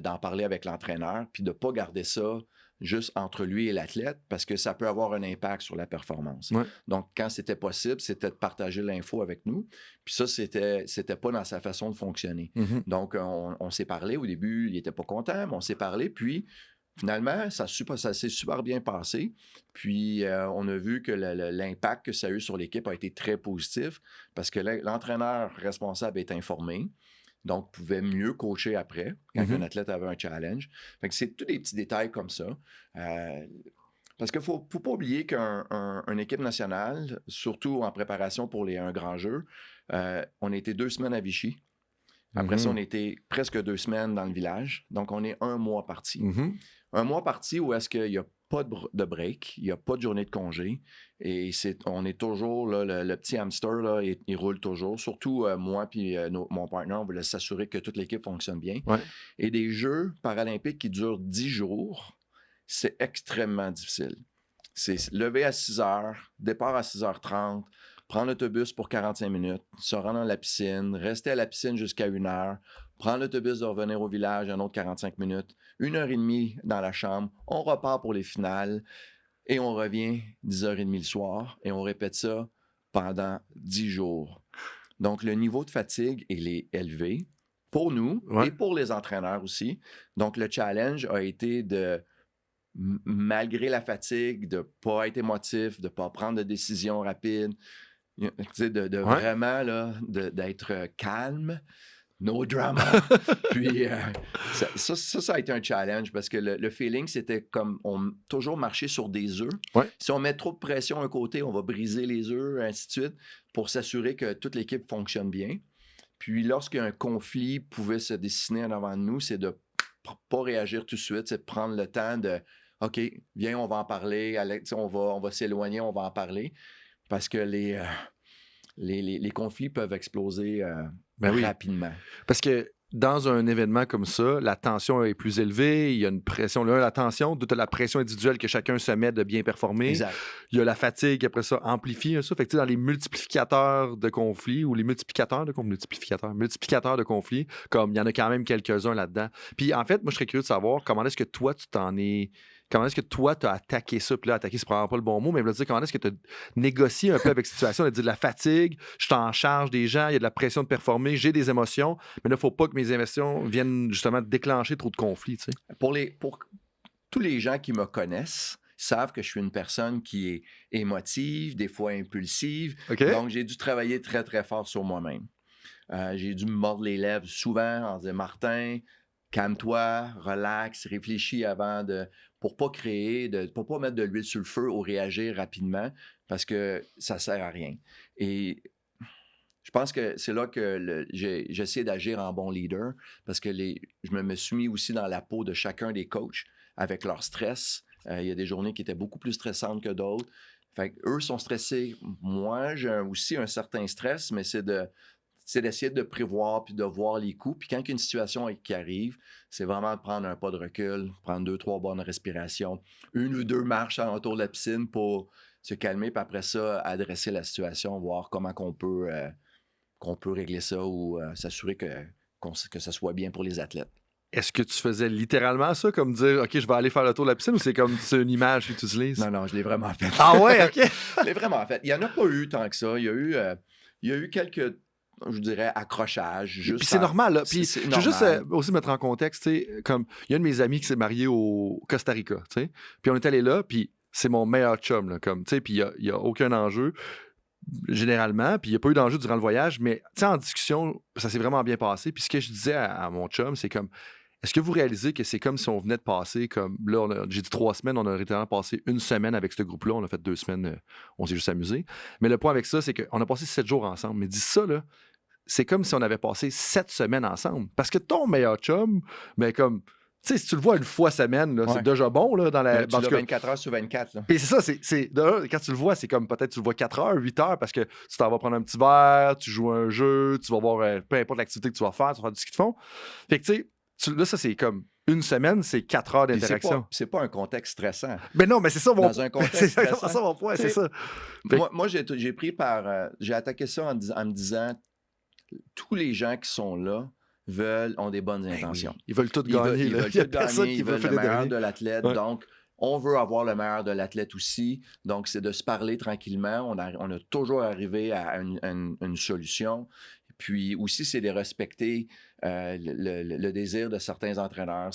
d'en parler avec l'entraîneur, puis de ne pas garder ça juste entre lui et l'athlète, parce que ça peut avoir un impact sur la performance. Ouais. Donc, quand c'était possible, c'était de partager l'info avec nous. Puis ça, c'était pas dans sa façon de fonctionner. Mm-hmm. Donc, on s'est parlé. Au début, il n'était pas content, mais on s'est parlé. Puis, finalement, ça s'est super bien passé. Puis, on a vu que l'impact que ça a eu sur l'équipe a été très positif parce que l'entraîneur responsable est informé. Donc, pouvait mieux coacher après quand un athlète avait un challenge. Fait que c'est tous des petits détails comme ça. Parce qu'il ne faut pas oublier qu'une équipe nationale, surtout en préparation pour un grand jeu, on a été 2 semaines à Vichy. Après ça, on était presque 2 semaines dans le village. Donc, on est 1 mois parti. 1 mois parti où est-ce qu'il n'y a pas de break, il n'y a pas de journée de congé. Et on est toujours, là, le petit hamster, là, il roule toujours. Surtout moi et mon partenaire, on voulait s'assurer que toute l'équipe fonctionne bien. Ouais. Et des Jeux paralympiques qui durent 10 jours, c'est extrêmement difficile. C'est lever à 6 heures, départ à 6h30, prendre l'autobus pour 45 minutes, se rendre dans la piscine, rester à la piscine jusqu'à 1 heure, prendre l'autobus de revenir au village un autre 45 minutes, 1h30 dans la chambre, on repart pour les finales et on revient 10h30 le soir et on répète ça pendant 10 jours. Donc, le niveau de fatigue, il est élevé pour nous et pour les entraîneurs aussi. Donc, le challenge a été malgré la fatigue, de ne pas être émotif, de ne pas prendre de décisions rapides, vraiment là, d'être calme, no drama. Puis ça a été un challenge parce que le feeling, c'était comme toujours marcher sur des œufs. Ouais. Si on met trop de pression d'un côté, on va briser les œufs, ainsi de suite, pour s'assurer que toute l'équipe fonctionne bien. Puis lorsqu'un conflit pouvait se dessiner en avant de nous, c'est de ne pas réagir tout de suite, c'est de prendre le temps de « OK, viens, on va en parler, Alex, on va s'éloigner, on va en parler. » Parce que les conflits peuvent exploser rapidement. Parce que dans un événement comme ça, la tension est plus élevée, il y a une pression, là, la tension, tu as la pression individuelle que chacun se met de bien performer. Exact. Il y a la fatigue, après ça, amplifie ça. Fait que dans les multiplicateurs de conflits ou les multiplicateurs de conflits, comme il y en a quand même quelques-uns là-dedans. Puis en fait, moi, je serais curieux de savoir comment est-ce que toi, comment est-ce que toi, tu as attaqué ça? Puis là, attaquer, c'est probablement pas le bon mot, mais je veux dire, comment est-ce que tu as négocié un peu avec cette situation? On a dit de la fatigue, je suis en charge des gens, il y a de la pression de performer, j'ai des émotions, mais là, il ne faut pas que mes émotions viennent justement déclencher trop de conflits. Tu sais. Pour tous les gens qui me connaissent, savent que je suis une personne qui est émotive, des fois impulsive. Okay. Donc, j'ai dû travailler très, très fort sur moi-même. J'ai dû me mordre les lèvres souvent en disant « Martin, calme-toi, relax, réfléchis avant pour pas pour pas mettre de l'huile sur le feu ou réagir rapidement parce que ça sert à rien. » Et je pense que c'est là que j'essaie d'agir en bon leader parce que je me suis mis aussi dans la peau de chacun des coachs avec leur stress. Il y a des journées qui étaient beaucoup plus stressantes que d'autres. Fait qu'eux sont stressés. Moi, j'ai aussi un certain stress, mais c'est d'essayer de prévoir puis de voir les coups. Puis quand il y a une situation qui arrive, c'est vraiment de prendre un pas de recul, prendre 2-3 bonnes respirations, 1 ou 2 marches autour de la piscine pour se calmer, puis après ça, adresser la situation, voir comment qu'on peut régler ça ou s'assurer que ça soit bien pour les athlètes. Est-ce que tu faisais littéralement ça, comme dire « OK, je vais aller faire le tour de la piscine » ou c'est une image que tu utilises? Non, je l'ai vraiment fait. Ah ouais, OK. Je l'ai vraiment fait. Il n'y en a pas eu tant que ça. Il y a eu quelques, je dirais, accrochages. Puis c'est normal. Là. Puis c'est je veux juste normal. aussi mettre en contexte, comme il y a un de mes amis qui s'est marié au Costa Rica, t'sais. Puis on est allé là, puis c'est mon meilleur chum, là, comme, puis il n'y a aucun enjeu. Généralement, puis il n'y a pas eu d'enjeu durant le voyage, mais en discussion, ça s'est vraiment bien passé. Puis ce que je disais à mon chum, c'est comme, est-ce que vous réalisez que c'est comme si on venait de passer, comme là, j'ai dit 3 semaines, on a littéralement passé 1 semaine avec ce groupe-là, on a fait 2 semaines, on s'est juste amusé. Mais le point avec ça, c'est qu'on a passé 7 jours ensemble. Mais dis ça, là, c'est comme si on avait passé 7 semaines ensemble. Parce que ton meilleur chum, mais comme... Tu sais, si tu le vois une fois semaine, là, c'est déjà bon. Là, dans la... Tu l'as 24 heures sur 24. Là. Puis c'est ça, quand tu le vois, c'est comme peut-être tu le vois 4 heures, 8 heures, parce que tu t'en vas prendre un petit verre, tu joues un jeu, tu vas voir peu importe l'activité que tu vas faire, tu vas faire du ski de fond. Fait que tu sais, là, ça, c'est comme 1 semaine, c'est 4 heures d'interaction. C'est pas un contexte stressant. Mais non, mais c'est ça mon Dans un contexte stressant. C'est ça mon point, c'est ça. Moi j'ai pris j'ai attaqué ça en me disant tous les gens qui sont là ont des bonnes intentions. Oui. Ils veulent tout gagner. Il y a personne qui veut le meilleur de l'athlète. Ouais. Donc, on veut avoir le meilleur de l'athlète aussi. Donc, c'est de se parler tranquillement. On a toujours arrivé à une solution. Puis aussi, c'est de respecter le désir de certains entraîneurs.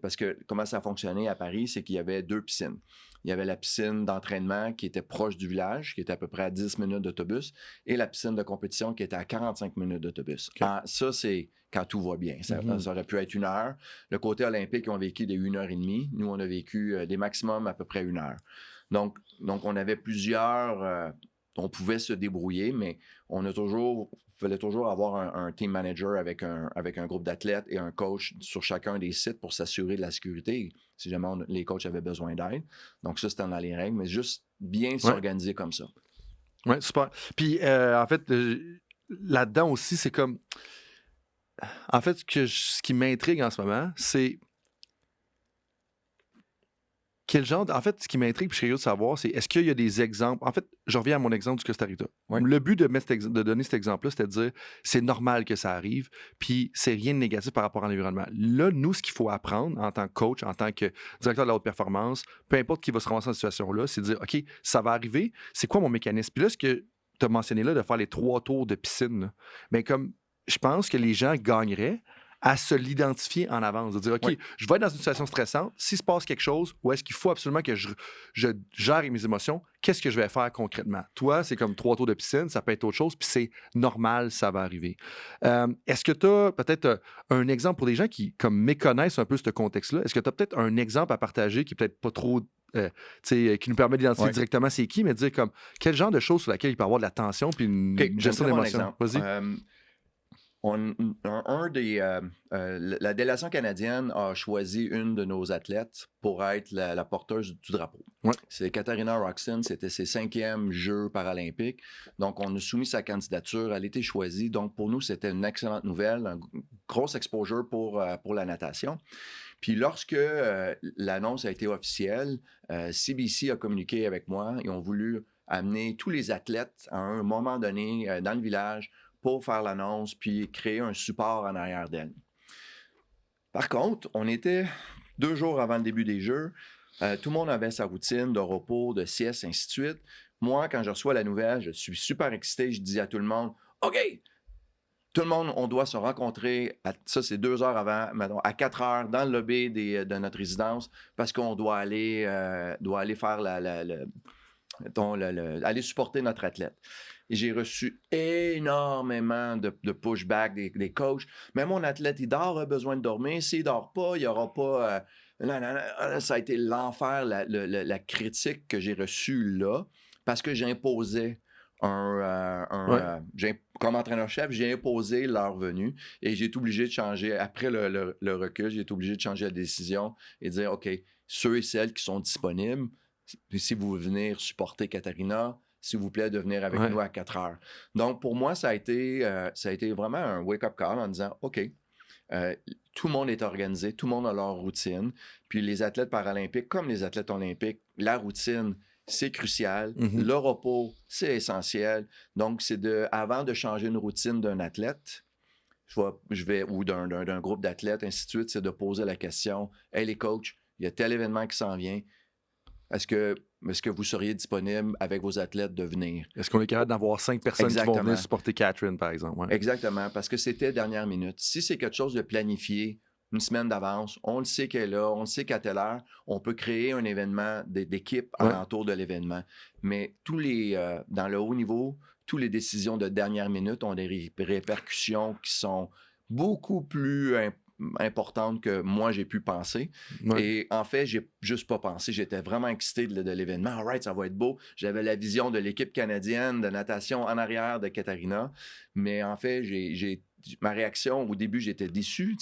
Parce que comment ça a fonctionné à Paris, c'est qu'il y avait 2 piscines. Il y avait la piscine d'entraînement qui était proche du village, qui était à peu près à 10 minutes d'autobus, et la piscine de compétition qui était à 45 minutes d'autobus. Okay. Ça, c'est quand tout va bien. Ça aurait pu être 1 heure. Le côté olympique, ils ont vécu des 1h30. Nous, on a vécu des maximums à peu près 1 heure. Donc on avait plusieurs... on pouvait se débrouiller, mais fallait toujours avoir un team manager avec un groupe d'athlètes et un coach sur chacun des sites pour s'assurer de la sécurité si jamais les coachs avaient besoin d'aide. Donc ça, c'était dans les règles, mais juste bien s'organiser comme ça. Oui, super. Puis en fait, là-dedans aussi, c'est comme... En fait, ce qui m'intrigue en ce moment, c'est... Quel genre... En fait, ce qui m'intrigue, puis je suis curieux de savoir, c'est est-ce qu'il y a des exemples... En fait, je reviens à mon exemple du Costa Rica. Oui. Le but de donner cet exemple-là, c'était de dire c'est normal que ça arrive, puis c'est rien de négatif par rapport à l'environnement. Là, nous, ce qu'il faut apprendre en tant que coach, en tant que directeur de la haute performance, peu importe qui va se ramasser dans cette situation-là, c'est de dire OK, ça va arriver, c'est quoi mon mécanisme? Puis là, ce que tu as mentionné là, de faire les 3 tours de piscine, là, bien, comme je pense que les gens gagneraient à se l'identifier en avance, de dire, OK, je vais être dans une situation stressante, s'il se passe quelque chose, où est-ce qu'il faut absolument que je gère mes émotions, qu'est-ce que je vais faire concrètement? Toi, c'est comme 3 tours de piscine, ça peut être autre chose, puis c'est normal, ça va arriver. Est-ce que tu as peut-être un exemple pour des gens qui, comme, méconnaissent un peu ce contexte-là? Est-ce que tu as peut-être un exemple à partager qui est peut-être pas trop... qui nous permet d'identifier directement c'est qui, mais de dire comme quel genre de choses sur laquelle il peut y avoir de la tension puis une gestion d'émotion. Vas-y. La délégation canadienne a choisi une de nos athlètes pour être la porteuse du drapeau. Ouais. C'est Katarina Roxon, c'était ses 5e Jeux paralympiques. Donc, on a soumis sa candidature, elle a été choisie. Donc, pour nous, c'était une excellente nouvelle, un gros exposure pour la natation. Puis lorsque l'annonce a été officielle, CBC a communiqué avec moi. Ils ont voulu amener tous les athlètes à un moment donné dans le village pour faire l'annonce, puis créer un support en arrière d'elle. Par contre, on était 2 jours avant le début des Jeux. Tout le monde avait sa routine de repos, de sieste, ainsi de suite. Moi, quand je reçois la nouvelle, je suis super excité. Je dis à tout le monde, OK, tout le monde, on doit se rencontrer, ça c'est 2 heures avant, mettons, à 4 heures dans le lobby de notre résidence, parce qu'on doit aller faire aller supporter notre athlète. Et j'ai reçu énormément de pushback des coachs. Mais mon athlète, il dort, a besoin de dormir. S'il ne dort pas, il n'y aura pas... Ça a été l'enfer, la critique que j'ai reçue là, parce que j'imposais comme entraîneur-chef, j'ai imposé leur venue et j'ai été obligé de changer, après le recul, j'ai été obligé de changer la décision et de dire, OK, ceux et celles qui sont disponibles, si vous voulez venir supporter Katarina, s'il vous plaît, de venir avec nous à 4 heures. Donc, pour moi, ça a été vraiment un wake-up call en disant, OK, tout le monde est organisé, tout le monde a leur routine. Puis les athlètes paralympiques, comme les athlètes olympiques, la routine, c'est crucial. Mm-hmm. Le repos, c'est essentiel. Donc, avant de changer une routine d'un athlète, ou d'un groupe d'athlètes, ainsi de suite, c'est de poser la question, « Hey, les coachs, il y a tel événement qui s'en vient. Est-ce que vous seriez disponible avec vos athlètes de venir? » Est-ce qu'on est capable d'avoir 5 personnes Exactement. qui vont venir supporter Catherine, par exemple? Ouais. Exactement, parce que c'était dernière minute. Si c'est quelque chose de planifié, une semaine d'avance, on le sait qu'elle est là, on le sait qu'à telle heure, on peut créer un événement d'équipe alentour de l'événement. Mais dans le haut niveau, toutes les décisions de dernière minute ont des répercussions qui sont beaucoup plus importante que moi, j'ai pu penser. Ouais. Et en fait, j'ai juste pas pensé. J'étais vraiment excité de l'événement. All right, ça va être beau. J'avais la vision de l'équipe canadienne de natation en arrière de Katarina. Mais en fait, ma réaction, au début, j'étais déçu.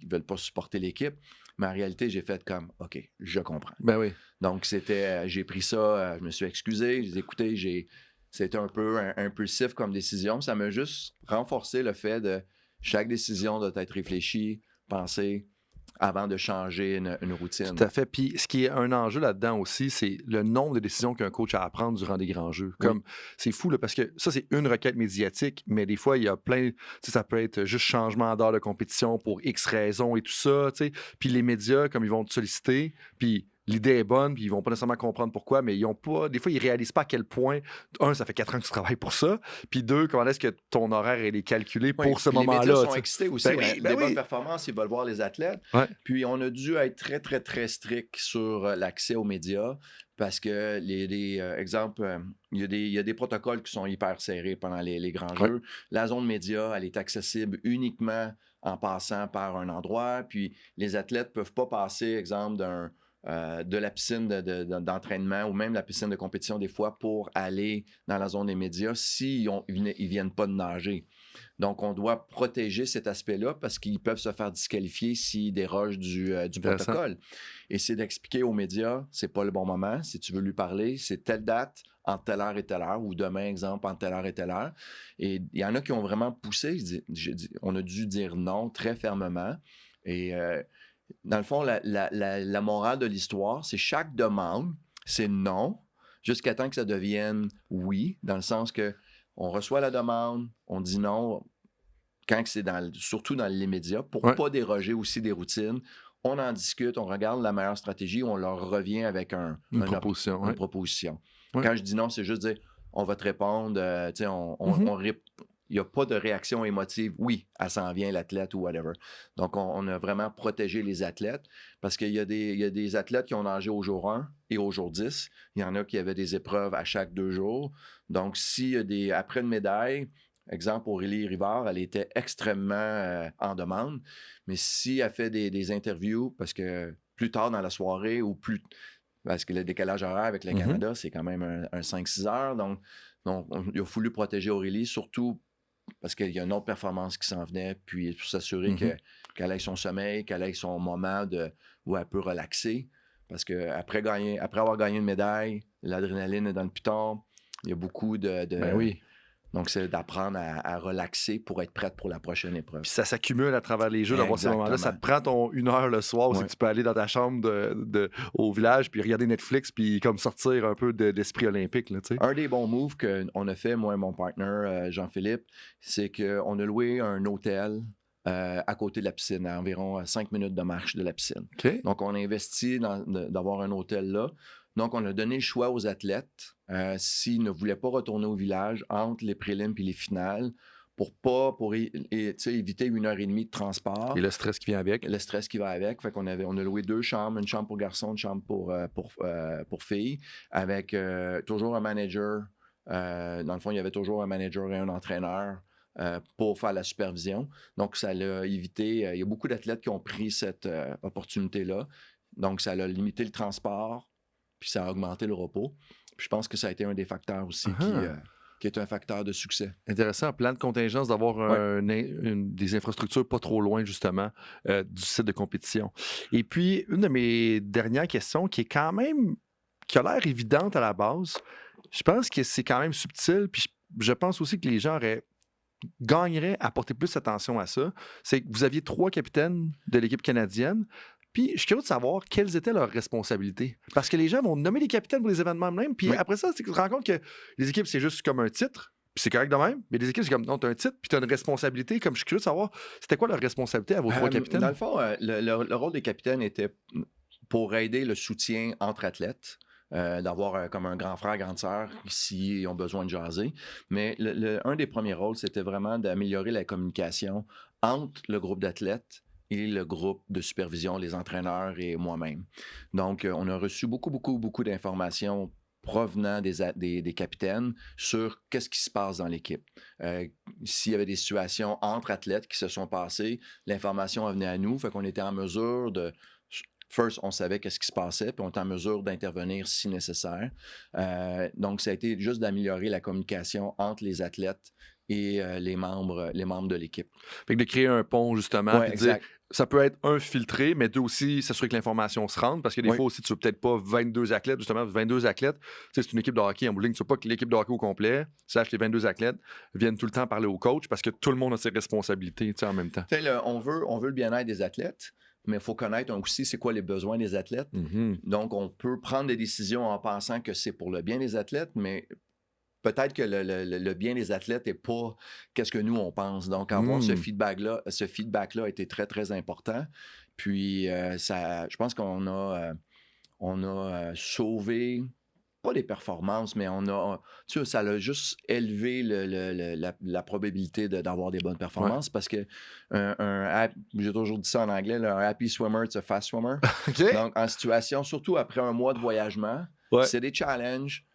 Ils veulent pas supporter l'équipe. Mais en réalité, j'ai fait comme, OK, je comprends. Ben oui. Donc, j'ai pris ça, je me suis excusé. J'ai dit, écoutez, c'était un peu impulsif comme décision. Ça m'a juste renforcé le fait de chaque décision doit être réfléchie, pensée avant de changer une routine. Tout à fait. Puis ce qui est un enjeu là-dedans aussi, c'est le nombre de décisions qu'un coach a à prendre durant des grands jeux. Comme c'est fou, là, parce que ça, c'est une requête médiatique, mais des fois, il y a plein... Ça peut être juste changement d'heure de compétition pour X raisons et tout ça. T'sais. Puis les médias, comme ils vont te solliciter, puis l'idée est bonne, puis ils vont pas nécessairement comprendre pourquoi, mais ils ont pas... Des fois, ils réalisent pas à quel point, ça fait 4 ans que tu travailles pour ça, puis 2, comment est-ce que ton horaire est calculé pour ce moment-là. Les médias sont excités aussi. Des bonnes performances, ils veulent voir les athlètes. Ouais. Puis on a dû être très, très, très strict sur l'accès aux médias parce que, exemple, il y a des protocoles qui sont hyper serrés pendant les grands jeux. La zone média, elle est accessible uniquement en passant par un endroit, puis les athlètes peuvent pas passer, exemple, de la piscine d'entraînement ou même la piscine de compétition des fois pour aller dans la zone des médias s'ils ne viennent pas de nager. Donc, on doit protéger cet aspect-là parce qu'ils peuvent se faire disqualifier s'ils dérogent du protocole. Et c'est d'expliquer aux médias, c'est pas le bon moment. Si tu veux lui parler, c'est telle date, entre telle heure et telle heure, ou demain, exemple, entre telle heure et telle heure. Et il y en a qui ont vraiment poussé. On a dû dire non très fermement. Et... dans le fond, la morale de l'histoire, c'est chaque demande, c'est non, jusqu'à temps que ça devienne oui, dans le sens que on reçoit la demande, on dit non, quand c'est surtout dans les médias, pour pas déroger aussi des routines. On en discute, on regarde la meilleure stratégie, on leur revient avec une proposition. Ouais. Quand je dis non, c'est juste dire, on va te répondre, il n'y a pas de réaction émotive. Oui, elle s'en vient, l'athlète ou whatever. Donc, on a vraiment protégé les athlètes parce qu'il y a des athlètes qui ont nagé au jour 1 et au jour 10. Il y en a qui avaient des épreuves à chaque 2 jours. Donc, après une médaille, exemple, Aurélie Rivard, elle était extrêmement en demande. Mais si elle fait des interviews, parce que plus tard dans la soirée parce que le décalage horaire avec le Canada, c'est quand même un 5-6 heures. Donc, il a fallu protéger Aurélie, surtout parce qu'il y a une autre performance qui s'en venait, puis pour s'assurer qu'elle ait son sommeil, qu'elle ait son moment où elle peut relaxer. Parce qu'après avoir gagné une médaille, l'adrénaline est dans le piton. Il y a beaucoup Ben oui. Donc, c'est d'apprendre à relaxer pour être prête pour la prochaine épreuve. Puis ça s'accumule à travers les jeux d'avoir ces moments-là. Ça te prend ton 1 heure le soir où tu peux aller dans ta chambre au village puis regarder Netflix puis comme sortir un peu d'esprit olympique. Là, un des bons moves qu'on a fait, moi et mon partner Jean-Philippe, c'est qu'on a loué un hôtel à côté de la piscine, à environ 5 minutes de marche de la piscine. Okay. Donc, on a investi d'avoir un hôtel là. Donc, on a donné le choix aux athlètes s'ils ne voulaient pas retourner au village entre les prélims et les finales pour éviter 1h30 de transport. Et le stress qui vient avec. Le stress qui va avec. Fait qu'on a loué 2 chambres, une chambre pour garçons, une chambre pour filles, avec toujours un manager. Dans le fond, il y avait toujours un manager et un entraîneur pour faire la supervision. Donc, ça l'a évité. Il y a beaucoup d'athlètes qui ont pris cette opportunité-là. Donc, ça a limité le transport. Puis ça a augmenté le repos. Puis je pense que ça a été un des facteurs aussi qui est un facteur de succès. Intéressant, plan de contingence d'avoir des infrastructures pas trop loin justement du site de compétition. Et puis, une de mes dernières questions qui a l'air évidente à la base, je pense que c'est quand même subtil, puis je pense aussi que les gens gagneraient à porter plus attention à ça. C'est que vous aviez 3 capitaines de l'équipe canadienne. Puis, je suis curieux de savoir quelles étaient leurs responsabilités. Parce que les gens vont nommer les capitaines pour les événements même. Puis après ça, c'est que tu te rends compte que les équipes, c'est juste comme un titre. Puis c'est correct de même. Mais les équipes, c'est comme, non, tu as un titre, puis tu as une responsabilité. Comme je suis curieux de savoir, c'était quoi leur responsabilité à vos 3 capitaines? Dans le fond, le rôle des capitaines était pour aider le soutien entre athlètes. D'avoir comme un grand frère, grande sœur, s'ils ont besoin de jaser. Mais un des premiers rôles, c'était vraiment d'améliorer la communication entre le groupe d'athlètes et le groupe de supervision, les entraîneurs et moi-même. Donc, on a reçu beaucoup d'informations provenant des capitaines sur qu'est-ce qui se passe dans l'équipe. S'il y avait des situations entre athlètes qui se sont passées, l'information venait à nous, fait qu'on était en mesure de... First, on savait qu'est-ce qui se passait, puis on était en mesure d'intervenir si nécessaire. Donc, ça a été juste d'améliorer la communication entre les athlètes et les membres de l'équipe. Fait que de créer un pont, justement, puis de dire, ça peut être un filtré, mais deux aussi s'assurer que l'information se rende, parce que des fois aussi, tu veux peut-être pas 22 athlètes, justement, 22 athlètes. Tu sais, c'est une équipe de hockey en bowling, tu veux pas que l'équipe de hockey au complet, sache les 22 athlètes, viennent tout le temps parler au coach, parce que tout le monde a ses responsabilités, tu sais, en même temps. On veut le bien-être des athlètes, mais il faut connaître aussi c'est quoi les besoins des athlètes. Donc, on peut prendre des décisions en pensant que c'est pour le bien des athlètes, mais peut-être que le bien des athlètes n'est pas qu'est-ce que nous, on pense. Donc, avoir ce feedback-là a été très, très important. Puis, je pense qu'on a sauvé, pas les performances, mais ça a juste élevé la probabilité d'avoir des bonnes performances parce que j'ai toujours dit ça en anglais, un happy swimmer, it's a fast swimmer. Donc, en situation, surtout après un mois de voyagement, c'est des challenges.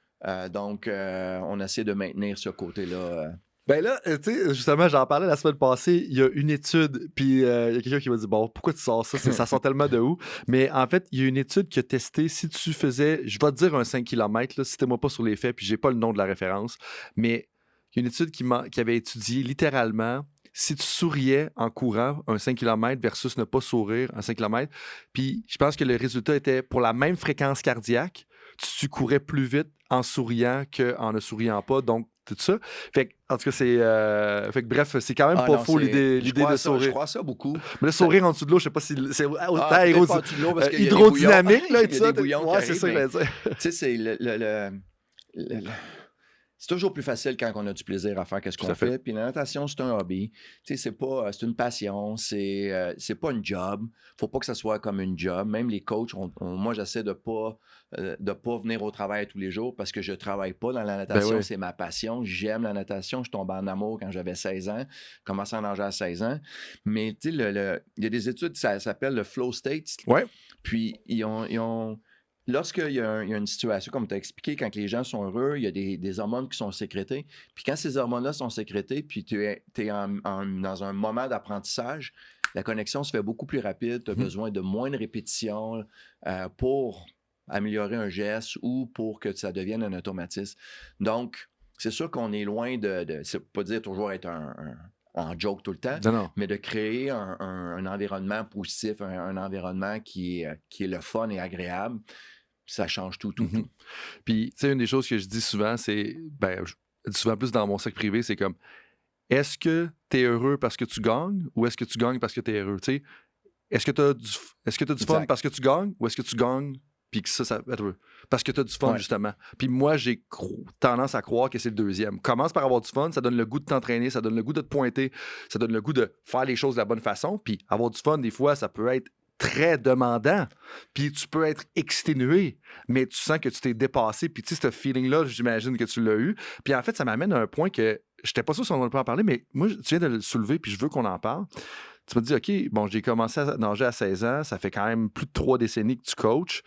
Donc, on essaie de maintenir ce côté-là. Ben là, tu sais, justement, j'en parlais la semaine passée, il y a une étude, puis il y a quelqu'un qui m'a dit, bon, pourquoi tu sors ça? Ça sort tellement de où? Mais en fait, il y a une étude qui a testé, si tu faisais, je vais te dire un 5 km, là, citez-moi pas sur les faits, puis j'ai pas le nom de la référence, mais il y a une étude qui avait étudié littéralement si tu souriais en courant un 5 km versus ne pas sourire un 5 km, puis je pense que le résultat était pour la même fréquence cardiaque, tu courais plus vite en souriant qu'en ne souriant pas, donc tout ça. Fait que, en tout cas, bref, c'est quand même faux l'idée de sourire. Je crois ça beaucoup. Mais le sourire en dessous de l'eau, je sais pas si c'est hydrodynamique, là, et tout ça. Ouais, c'est ça que je veux dire. Tu sais, c'est c'est toujours plus facile quand on a du plaisir à faire ce qu'on fait. Puis la natation, c'est un hobby. Tu sais, c'est une passion. C'est pas une job. Faut pas que ça soit comme une job. Même les coachs, moi, j'essaie de pas venir au travail tous les jours parce que je travaille pas dans la natation. C'est ma passion. J'aime la natation. Je tombe en amour quand j'avais 16 ans. J'ai commencé à nager à 16 ans. Mais tu sais, il y a des études, ça s'appelle le flow state. Ouais. Puis ils ont lorsqu'il y a une situation, comme tu as expliqué, quand les gens sont heureux, il y a des hormones qui sont sécrétées. Puis quand ces hormones-là sont sécrétées, puis tu es dans un moment d'apprentissage, la connexion se fait beaucoup plus rapide. Tu as besoin de moins de répétitions pour améliorer un geste ou pour que ça devienne un automatisme. Donc, c'est sûr qu'on est loin c'est pas dire toujours être en joke tout le temps, Non. mais de créer un environnement positif, un environnement qui est le fun et agréable, ça change tout. Puis, tu sais, une des choses que je dis souvent, c'est, je dis souvent plus dans mon cercle privé, c'est comme, est-ce que tu es heureux parce que tu gagnes ou est-ce que tu gagnes parce que tu es heureux? Tu sais, est-ce que tu as du fun parce que tu gagnes ou est-ce que tu gagnes puis que ça parce que tu as du fun, justement. Puis moi, j'ai tendance à croire que c'est le deuxième. Commence par avoir du fun, ça donne le goût de t'entraîner, ça donne le goût de te pointer, ça donne le goût de faire les choses de la bonne façon. Puis avoir du fun, des fois, ça peut être très demandant, puis tu peux être exténué, mais tu sens que tu t'es dépassé, puis tu sais, ce feeling-là, j'imagine que tu l'as eu. Puis en fait, ça m'amène à un point que je n'étais pas sûr si on peut en parler, mais moi, tu viens de le soulever, puis je veux qu'on en parle. Tu m'as dit, OK, bon, j'ai commencé à nager à 16 ans, ça fait quand même plus de 3 décennies que tu coaches.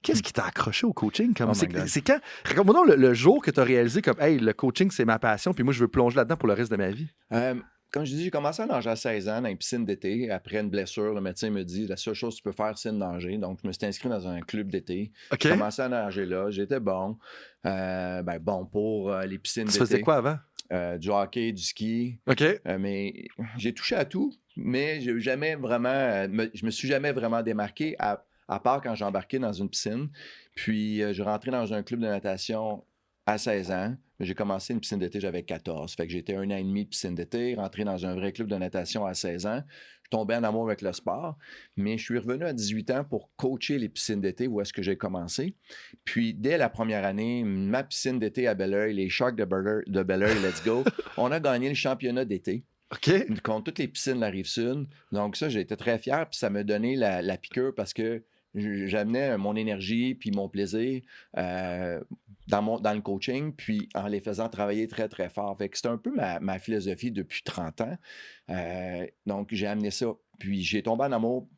Qu'est-ce qui t'a accroché au coaching? C'est quand? Raconte-moi donc le jour que tu as réalisé comme, hey, le coaching, c'est ma passion, puis moi, je veux plonger là-dedans pour le reste de ma vie. Comme je dis, j'ai commencé à nager à 16 ans dans une piscine d'été. Après une blessure, le médecin me dit la seule chose que tu peux faire, c'est de nager. Donc, je me suis inscrit dans un club d'été. J'ai commencé à nager là. J'étais bon. Bon pour les piscines d'été. Tu faisais quoi avant? Du hockey, du ski. Mais j'ai touché à tout, mais je me suis jamais vraiment démarqué, à part quand j'ai embarqué dans une piscine. Puis, je rentrais dans un club de natation à 16 ans. J'ai commencé une piscine d'été, j'avais 14. Fait que j'étais 1 an et demi de piscine d'été, rentré dans un vrai club de natation à 16 ans. Je tombais en amour avec le sport, mais je suis revenu à 18 ans pour coacher les piscines d'été où est-ce que j'ai commencé. Puis, dès la première année, ma piscine d'été à Belleuil, les Sharks de Belleuil, let's go, on a gagné le championnat d'été. Contre toutes les piscines de la Rive-Sud. Donc ça, j'ai été très fier, puis ça m'a donné la piqûre parce que j'amenais mon énergie puis mon plaisir dans le coaching, puis en les faisant travailler très, très fort. Fait que c'est un peu ma philosophie depuis 30 ans. Donc, j'ai amené ça. Puis, j'ai tombé en amour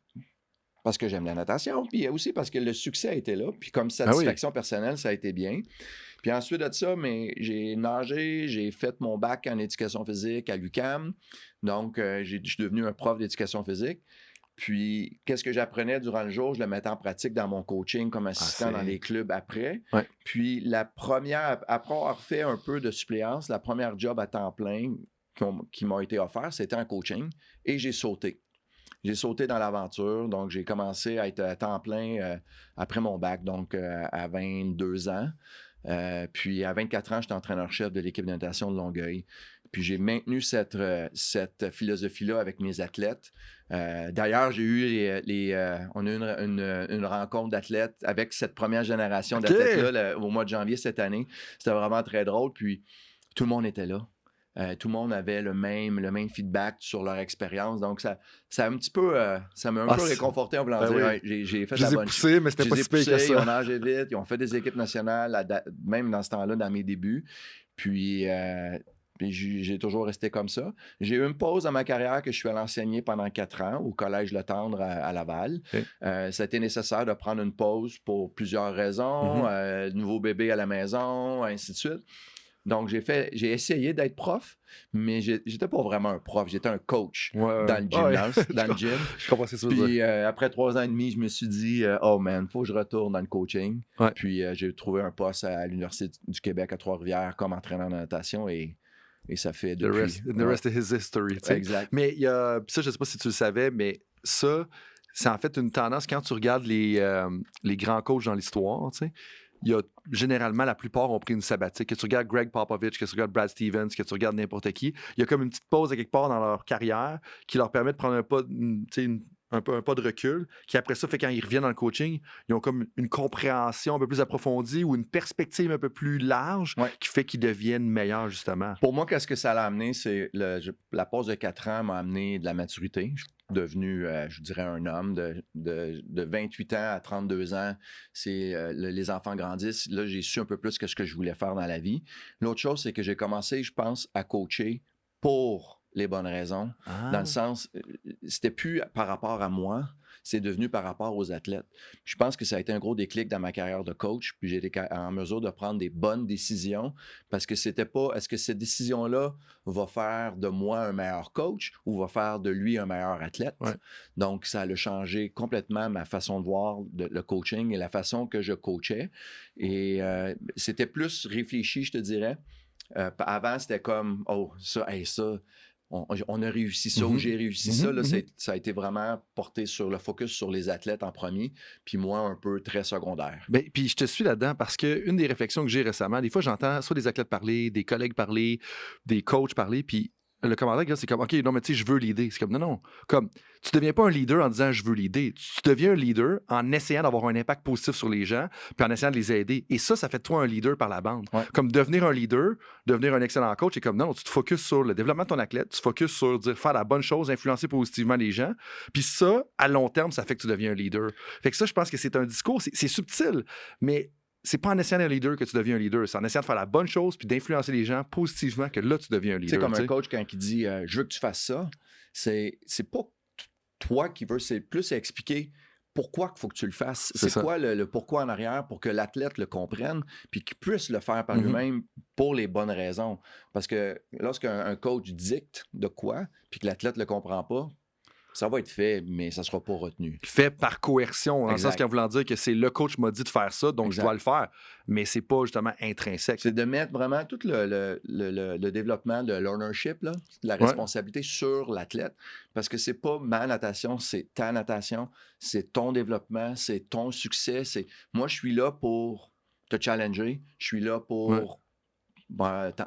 parce que j'aime la natation, puis aussi parce que le succès a été là. Puis, comme satisfaction personnelle, ça a été bien. Puis ensuite de ça, j'ai nagé, j'ai fait mon bac en éducation physique à l'UQAM. Donc, je suis devenu un prof d'éducation physique. Puis, qu'est-ce que j'apprenais durant le jour, je le mettais en pratique dans mon coaching comme assistant dans les clubs après. Puis, après avoir fait un peu de suppléance, la première job à temps plein qui m'a été offert, c'était en coaching. Et j'ai sauté. J'ai sauté dans l'aventure. Donc, j'ai commencé à être à temps plein après mon bac, donc à 22 ans. Puis, à 24 ans, j'étais entraîneur-chef de l'équipe de natation de Longueuil. Puis j'ai maintenu cette philosophie-là avec mes athlètes. D'ailleurs, j'ai eu on a eu une rencontre d'athlètes avec cette première génération d'athlètes-là au mois de janvier cette année. C'était vraiment très drôle. Puis tout le monde était là. Tout le monde avait le même feedback sur leur expérience. Donc, ça m'a un peu réconforté en voulant dire j'ai fait la bonne chose. Je les ai poussés, mais c'était pas si pire que ça. Ils ont nagé vite, ils ont fait des équipes nationales, même dans ce temps-là, dans mes débuts. Puis j'ai toujours resté comme ça. J'ai eu une pause dans ma carrière que je suis allé enseigner pendant 4 ans au Collège Le Tendre à Laval. Ça a été nécessaire de prendre une pause pour plusieurs raisons. Nouveau bébé à la maison, ainsi de suite. Donc, j'ai essayé d'être prof, mais j'étais pas vraiment un prof. J'étais un coach dans le gymnase, dans le gym. Je comprends ça. Puis, après 3 ans et demi, je me suis dit, oh man, faut que je retourne dans le coaching. Puis, j'ai trouvé un poste à l'Université du Québec à Trois-Rivières comme entraîneur de natation et ça fait depuis... The rest is his history. T'sais. Exact. Mais il y a... Ça, je ne sais pas si tu le savais, mais ça, c'est en fait une tendance quand tu regardes les grands coachs dans l'histoire, tu sais. Il y a généralement, la plupart ont pris une sabbatique. Que tu regardes Greg Popovich, que tu regardes Brad Stevens, que tu regardes n'importe qui, il y a comme une petite pause à quelque part dans leur carrière qui leur permet de prendre un pas de recul, qui après ça fait quand ils reviennent dans le coaching, ils ont comme une compréhension un peu plus approfondie ou une perspective un peu plus large qui fait qu'ils deviennent meilleurs, justement. Pour moi, qu'est-ce que ça l'a amené? C'est la pause de 4 ans m'a amené de la maturité. Je suis devenu, je dirais, un homme de 28 ans à 32 ans. C'est les enfants grandissent. Là, j'ai su un peu plus que ce que je voulais faire dans la vie. L'autre chose, c'est que j'ai commencé, je pense, à coacher pour les bonnes raisons. Dans le sens, c'était plus par rapport à moi, c'est devenu par rapport aux athlètes. Je pense que ça a été un gros déclic dans ma carrière de coach, puis j'ai été en mesure de prendre des bonnes décisions parce que c'était pas, est-ce que cette décision-là va faire de moi un meilleur coach ou va faire de lui un meilleur athlète? Ouais. Donc, ça a changé complètement ma façon de voir le coaching et la façon que je coachais. Et c'était plus réfléchi, je te dirais. Avant, c'était comme, oh, ça, hey, ça, on a réussi ça ou j'ai réussi ça. Là, ça a été vraiment porté sur le focus sur les athlètes en premier, puis moi, un peu très secondaire. Ben, puis je te suis là-dedans parce qu'une des réflexions que j'ai récemment, des fois, j'entends soit des athlètes parler, des collègues parler, des coachs parler, puis le commentaire, c'est comme, OK, non, mais tu sais, je veux leader. C'est comme, non. Comme, tu deviens pas un leader en disant, je veux leader. Tu deviens un leader en essayant d'avoir un impact positif sur les gens, puis en essayant de les aider. Et ça fait de toi un leader par la bande. Ouais. Comme devenir un leader, devenir un excellent coach, c'est comme, non, tu te focuses sur le développement de ton athlète, tu te focuses sur faire la bonne chose, influencer positivement les gens. Puis ça, à long terme, ça fait que tu deviens un leader. Fait que ça, je pense que c'est un discours, c'est subtil, mais c'est pas en essayant d'être un leader que tu deviens un leader. C'est en essayant de faire la bonne chose puis d'influencer les gens positivement que là, tu deviens un leader. C'est comme un coach quand il dit je veux que tu fasses ça, c'est pas toi qui veux, c'est plus expliquer pourquoi il faut que tu le fasses. C'est quoi le pourquoi en arrière pour que l'athlète le comprenne puis qu'il puisse le faire par lui-même pour les bonnes raisons. Parce que lorsqu'un coach dicte de quoi puis que l'athlète le comprend pas, ça va être fait, mais ça ne sera pas retenu. Fait par coercion, dans le sens qu'en voulant dire que c'est le coach m'a dit de faire ça, donc je dois le faire. Mais c'est pas justement intrinsèque. C'est de mettre vraiment tout le développement de l'ownership, là, de la responsabilité sur l'athlète. Parce que c'est pas ma natation, c'est ta natation, c'est ton développement, c'est ton succès. Moi, je suis là pour te challenger, je suis là pour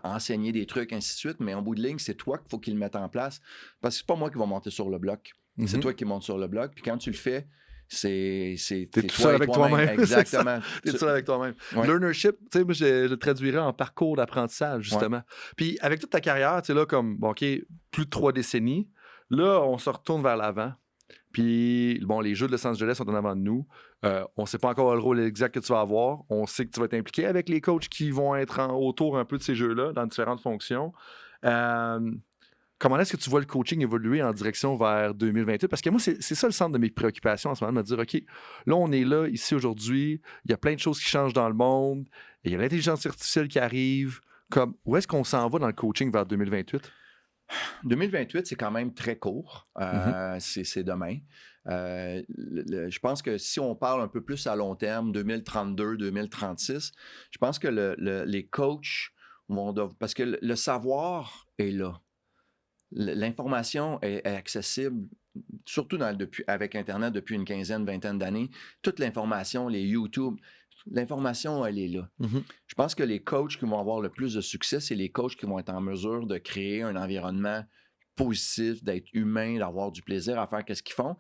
enseigner des trucs, ainsi de suite. Mais en bout de ligne, c'est toi qu'il faut qu'il le mette en place. Parce que c'est pas moi qui va monter sur le bloc. C'est toi qui montes sur le bloc. Puis quand tu le fais, t'es tout seul avec toi-même. Exactement. T'es tout seul avec toi-même. Ouais. Learnership, tu sais, moi, je le traduirais en parcours d'apprentissage, justement. Ouais. Puis avec toute ta carrière, tu sais, là, comme, bon, OK, plus de 3 décennies, là, on se retourne vers l'avant. Puis, bon, les Jeux de Los Angeles sont en avant de nous. On ne sait pas encore le rôle exact que tu vas avoir. On sait que tu vas être impliqué avec les coachs qui vont être autour un peu de ces Jeux-là, dans différentes fonctions. Comment est-ce que tu vois le coaching évoluer en direction vers 2028? Parce que moi, c'est ça le centre de mes préoccupations en ce moment, de me dire, OK, là, on est là, ici, aujourd'hui. Il y a plein de choses qui changent dans le monde. Il y a l'intelligence artificielle qui arrive. Comme, où est-ce qu'on s'en va dans le coaching vers 2028? 2028, c'est quand même très court. C'est demain. Je pense que si on parle un peu plus à long terme, 2032, 2036, je pense que les coachs vont... Parce que le savoir est là. L'information est accessible, surtout avec Internet depuis une quinzaine, vingtaine d'années. Toute l'information, les YouTube... L'information, elle est là. Je pense que les coachs qui vont avoir le plus de succès, c'est les coachs qui vont être en mesure de créer un environnement positif, d'être humain, d'avoir du plaisir à faire ce qu'ils font.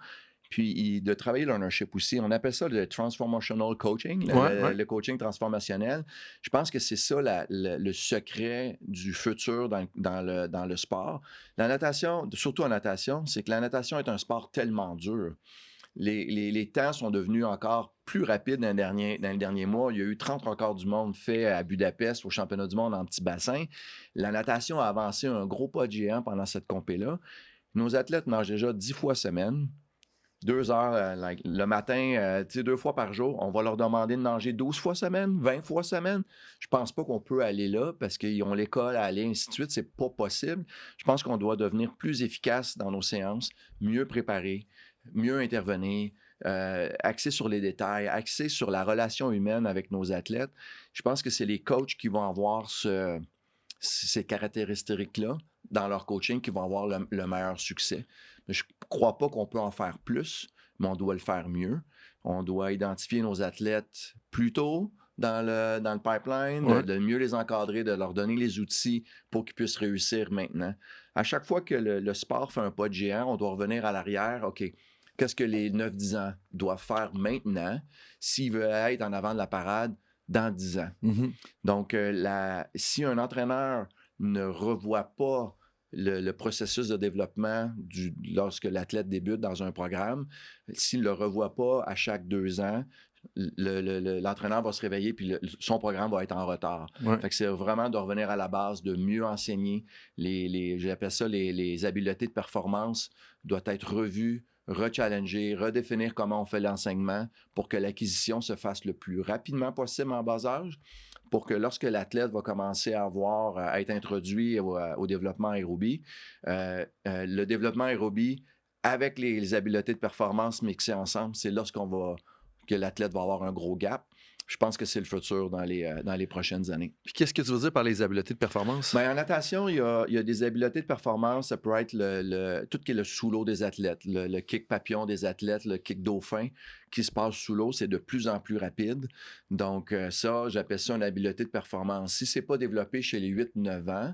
Puis de travailler l'ownership aussi. On appelle ça le transformational coaching, le coaching transformationnel. Je pense que c'est ça le secret du futur dans le sport. La natation, surtout en natation, c'est que la natation est un sport tellement dur. Les temps sont devenus encore plus rapides dans les derniers mois. Il y a eu 30 records du monde faits à Budapest, au championnat du monde en petit bassin. La natation a avancé un gros pas de géant pendant cette compé-là. Nos athlètes nagent déjà 10 fois semaine, 2 heures le matin, 2 fois par jour. On va leur demander de nager 12 fois semaine, 20 fois semaine. Je pense pas qu'on peut aller là parce qu'ils ont l'école à aller, ainsi de suite. C'est pas possible. Je pense qu'on doit devenir plus efficace dans nos séances, mieux préparés, mieux intervenir, axé sur les détails, axé sur la relation humaine avec nos athlètes. Je pense que c'est les coachs qui vont avoir ces caractéristiques-là dans leur coaching qui vont avoir le meilleur succès. Mais je ne crois pas qu'on peut en faire plus, mais on doit le faire mieux. On doit identifier nos athlètes plus tôt dans le pipeline, de mieux les encadrer, de leur donner les outils pour qu'ils puissent réussir maintenant. À chaque fois que le sport fait un pas de géant, on doit revenir à l'arrière. OK, qu'est-ce que les 9-10 ans doivent faire maintenant s'ils veulent être en avant de la parade dans 10 ans? Donc, si un entraîneur ne revoit pas le processus de développement lorsque l'athlète débute dans un programme, s'il ne le revoit pas à chaque 2 ans, l'entraîneur va se réveiller puis son programme va être en retard. Fait que c'est vraiment de revenir à la base, de mieux enseigner. J'appelle ça les habiletés de performance doivent être revues, rechallenger, redéfinir comment on fait l'enseignement pour que l'acquisition se fasse le plus rapidement possible en bas âge, pour que lorsque l'athlète va commencer à être introduit au développement aérobie, le développement aérobie avec les habiletés de performance mixées ensemble, c'est que l'athlète va avoir un gros gap. Je pense que c'est le futur dans les prochaines années. Puis qu'est-ce que tu veux dire par les habiletés de performance? Bien, en natation, il y a des habiletés de performance. Ça peut être tout ce qui est le sous-l'eau des athlètes, le kick papillon des athlètes, le kick dauphin qui se passe sous l'eau. C'est de plus en plus rapide. Donc ça, j'appelle ça une habileté de performance. Si ce n'est pas développé chez les 8-9 ans,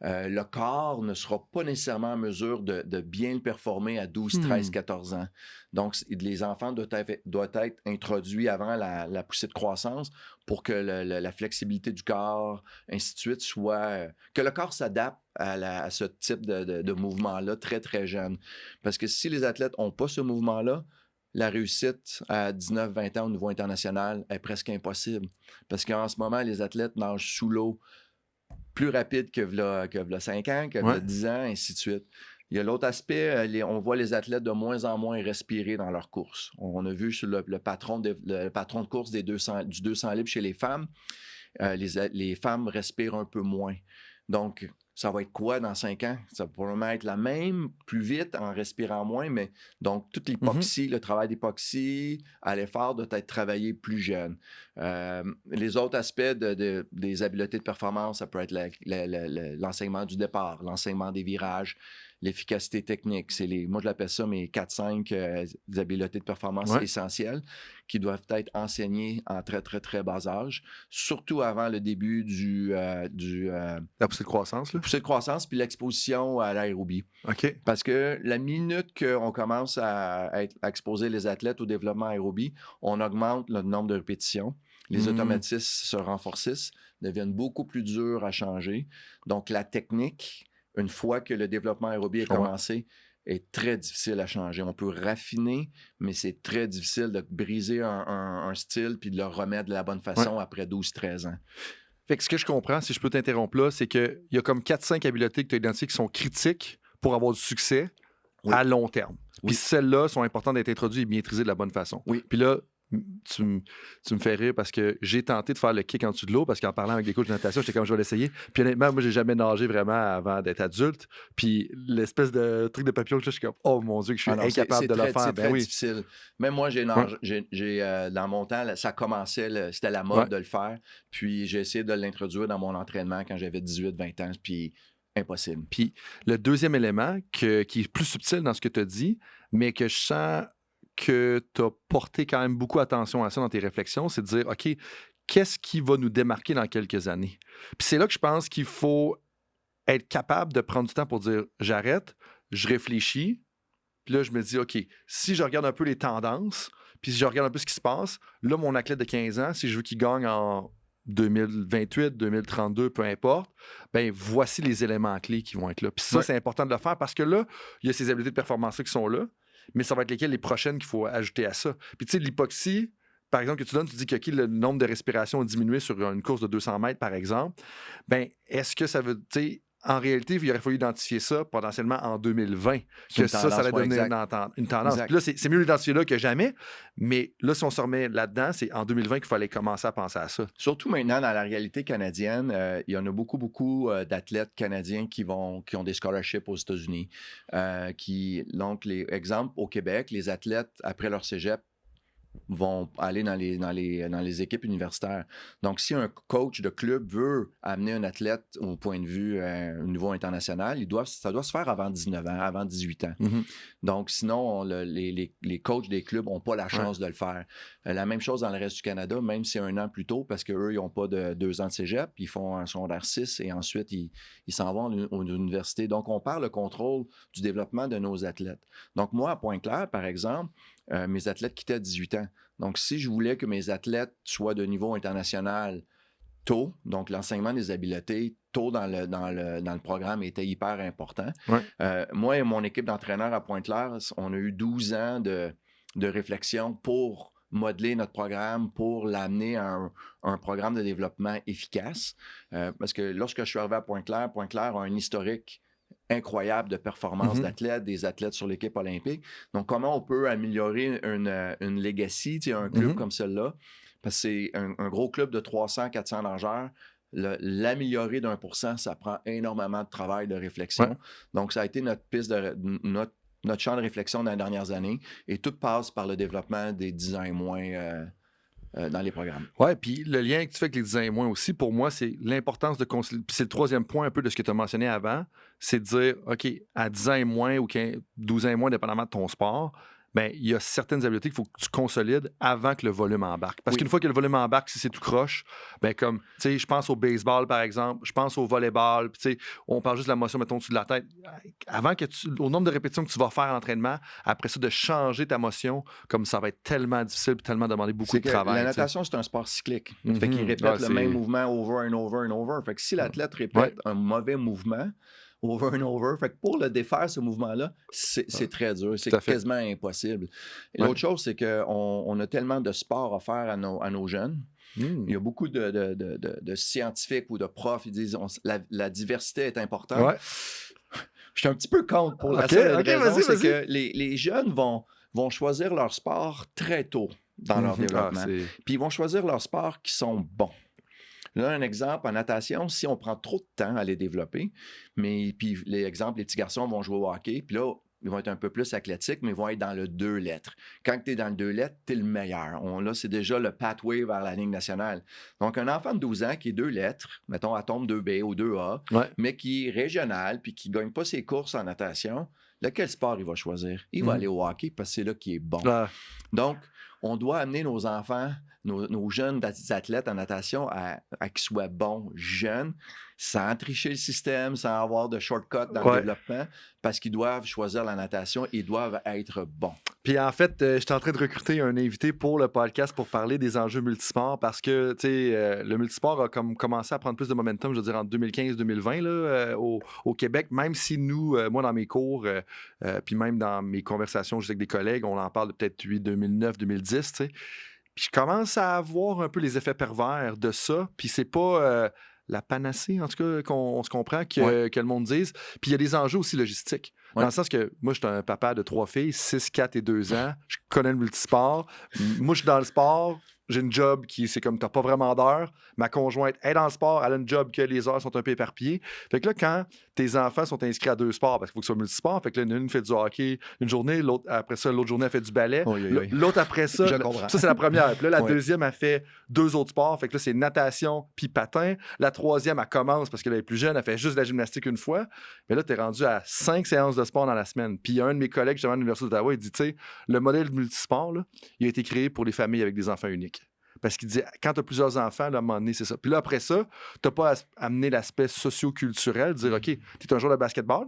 le corps ne sera pas nécessairement en mesure de bien le performer à 12, 13, 14 ans. Donc, les enfants doivent être introduits avant la poussée de croissance pour que la flexibilité du corps, ainsi de suite, que le corps s'adapte à ce type de mouvement-là très, très jeune. Parce que si les athlètes n'ont pas ce mouvement-là, la réussite à 19-20 ans au niveau international est presque impossible. Parce qu'en ce moment, les athlètes nagent sous l'eau plus rapide que v'là 5 ans, que v'là 10 ans, ainsi de suite. Il y a l'autre aspect, on voit les athlètes de moins en moins respirer dans leur course. On a vu sur le patron de course du 200 libre chez les femmes, les femmes respirent un peu moins. Donc, ça va être quoi dans 5 ans? Ça va probablement être la même, plus vite, en respirant moins, mais donc toute l'hypoxie, le travail d'hypoxie à l'effort doit être travaillé plus jeune. Les autres aspects des habiletés de performance, ça peut être l'enseignement du départ, l'enseignement des virages, l'efficacité technique. Moi, je l'appelle ça mes 4-5 habiletés de performance essentielles qui doivent être enseignées en très, très, très bas âge, surtout avant le début la poussée de croissance, là? Poussée de croissance puis l'exposition à l'aérobie. OK. Parce que la minute qu'on commence à exposer les athlètes au développement aérobie, on augmente le nombre de répétitions. Les automatismes se renforcent, deviennent beaucoup plus durs à changer. Donc, la technique, une fois que le développement aérobie a commencé, est très difficile à changer. On peut raffiner, mais c'est très difficile de briser un style puis de le remettre de la bonne façon après 12-13 ans. Fait que ce que je comprends, si je peux t'interrompre là, c'est qu'il y a comme 4-5 habiletés que tu as identifiées qui sont critiques pour avoir du succès à long terme. Puis celles-là sont importantes d'être introduites et bien maîtrisées de la bonne façon. Puis là, tu me fais rire parce que j'ai tenté de faire le kick en dessous de l'eau parce qu'en parlant avec des coachs de natation, j'étais comme je vais l'essayer. Puis honnêtement, moi, j'ai jamais nagé vraiment avant d'être adulte. Puis l'espèce de truc de papillon, je suis comme oh mon Dieu, que je suis incapable de le faire. C'est très difficile. Même moi, dans mon temps, ça commençait, c'était la mode de le faire. Puis j'ai essayé de l'introduire dans mon entraînement quand j'avais 18-20 ans. Puis impossible. Puis le deuxième élément qui est plus subtil dans ce que tu as dit, mais que je sens que tu as porté quand même beaucoup attention à ça dans tes réflexions, c'est de dire, OK, qu'est-ce qui va nous démarquer dans quelques années? Puis c'est là que je pense qu'il faut être capable de prendre du temps pour dire, j'arrête, je réfléchis, puis là, je me dis, OK, si je regarde un peu les tendances, puis si je regarde un peu ce qui se passe, là, mon athlète de 15 ans, si je veux qu'il gagne en 2028, 2032, peu importe, ben voici les éléments clés qui vont être là. Puis ça, c'est important de le faire parce que là, il y a ces habiletés de performance qui sont là, mais ça va être lesquelles les prochaines qu'il faut ajouter à ça. Puis tu sais, l'hypoxie, par exemple, que tu donnes, tu dis que le nombre de respirations a diminué sur une course de 200 mètres, par exemple. Ben est-ce que ça veut, tu sais, en réalité, il aurait fallu identifier ça potentiellement en 2020, que ça allait devenir une tendance. Puis là, c'est mieux d'identifier là que jamais, mais là, si on se remet là-dedans, c'est en 2020 qu'il fallait commencer à penser à ça. Surtout maintenant, dans la réalité canadienne, il y en a beaucoup d'athlètes canadiens qui ont des scholarships aux États-Unis. Donc, exemple, au Québec, les athlètes, après leur cégep, vont aller dans les équipes universitaires. Donc, si un coach de club veut amener un athlète au point de vue au niveau international, ça doit se faire avant 19 ans, avant 18 ans. Donc, sinon, les coachs des clubs n'ont pas la chance de le faire. La même chose dans le reste du Canada, même si c'est 1 an plus tôt, parce qu'eux, ils n'ont pas de 2 ans de cégep, ils font un secondaire 6 et ensuite, ils s'en vont à l'université. Donc, on perd le contrôle du développement de nos athlètes. Donc, moi, à Pointe-Claire, par exemple, mes athlètes quittaient à 18 ans. Donc, si je voulais que mes athlètes soient de niveau international tôt, donc l'enseignement des habiletés tôt dans le programme était hyper important. Moi et mon équipe d'entraîneurs à Pointe-Claire, on a eu 12 ans de réflexion pour modeler notre programme, pour l'amener à un programme de développement efficace. Parce que lorsque je suis arrivé à Pointe-Claire a un historique incroyables de performance d'athlètes, des athlètes sur l'équipe olympique. Donc, comment on peut améliorer une legacy, un club comme celui-là? Parce que c'est un gros club de 300-400 nageurs. L'améliorer d'1%, ça prend énormément de travail, de réflexion. Ouais. Donc, ça a été notre piste notre champ de réflexion dans les dernières années. Et tout passe par le développement des 10 ans et moins dans les programmes. Oui, puis le lien que tu fais avec les 10 ans et moins aussi, pour moi, c'est l'importance de concilier. Puis c'est le troisième point un peu de ce que tu as mentionné avant, c'est de dire, OK, à 10 ans et moins ou 12 ans et moins, dépendamment de ton sport, bien, il y a certaines habiletés qu'il faut que tu consolides avant que le volume embarque. Parce qu'une fois que le volume embarque, si c'est tout croche, bien, comme, tu sais, je pense au baseball, par exemple, je pense au volleyball, puis tu sais, on parle juste de la motion, mettons, au-dessus de la tête. Avant que au nombre de répétitions que tu vas faire à l'entraînement, après ça, de changer ta motion, comme ça va être tellement difficile et tellement demander beaucoup de travail. La natation, c'est un sport cyclique. Fait qu'il répète le même mouvement over and over and over. Fait que si l'athlète répète un mauvais mouvement, over and over. Fait que pour le défaire, ce mouvement-là, c'est très dur. C'est quasiment impossible. Et l'autre chose, c'est qu'on a tellement de sports à faire à nos jeunes. Il y a beaucoup de scientifiques ou de profs qui disent la diversité est importante. Ouais. Je suis un petit peu contre pour la seule raison, c'est que les jeunes vont choisir leur sport très tôt dans leur développement. Puis ils vont choisir leurs sports qui sont bons. Là, un exemple, en natation, si on prend trop de temps à les développer, mais puis les petits garçons vont jouer au hockey, puis là, ils vont être un peu plus athlétiques, mais ils vont être dans le 2 lettres. Quand tu es dans le 2 lettres, tu es le meilleur. Là, c'est déjà le pathway vers la Ligue nationale. Donc, un enfant de 12 ans qui est 2 lettres, mettons, à tombe 2B ou 2A, mais qui est régional puis qui ne gagne pas ses courses en natation, quel sport il va choisir? Il va aller au hockey parce que c'est là qu'il est bon. Donc, on doit amener nos enfants, nos jeunes athlètes en natation à qu'ils soient bons, jeunes, sans tricher le système, sans avoir de shortcut dans le développement, parce qu'ils doivent choisir la natation, ils doivent être bons. Puis en fait, je suis en train de recruter un invité pour le podcast pour parler des enjeux multisports parce que, tu sais, le multisport a commencé à prendre plus de momentum, je veux dire, en 2015-2020 là, au Québec, même si nous, moi, dans mes cours, puis même dans mes conversations juste avec des collègues, on en parle de peut-être 2009-2010, tu sais. Puis je commence à avoir un peu les effets pervers de ça, puis c'est pas... la panacée, en tout cas, qu'on se comprend que le monde dise. Puis il y a des enjeux aussi logistiques. Dans le sens que moi, je suis un papa de 3 filles, 6, 4 et 2 ans. Je connais le multisport. Moi, je suis dans le sport. J'ai une job qui, c'est comme, t'as pas vraiment d'heures. Ma conjointe est dans le sport. Elle a une job que les heures sont un peu éparpillées. Fait que là, quand tes enfants sont inscrits à 2 sports, parce qu'il faut que ce soit multisport, fait que là, une fait du hockey une journée, l'autre après ça, l'autre journée, elle fait du ballet. L'autre après ça, ça, c'est la première. Puis là, la deuxième, elle fait 2 autres sports. Fait que là, c'est natation puis patin. La troisième, elle commence parce qu'elle est plus jeune, elle fait juste de la gymnastique une fois. Mais là, t'es rendu à 5 séances de sport dans la semaine. Puis il y a un de mes collègues, justement, à l'Université d'Ottawa, il dit, tu sais, le modèle multisport, là, il a été créé pour les familles avec des enfants uniques. Parce qu'il dit, quand tu as plusieurs enfants, là, à un moment donné, c'est ça. Puis là, après ça, tu n'as pas à amener l'aspect socio-culturel, dire, OK, tu es un joueur de basketball.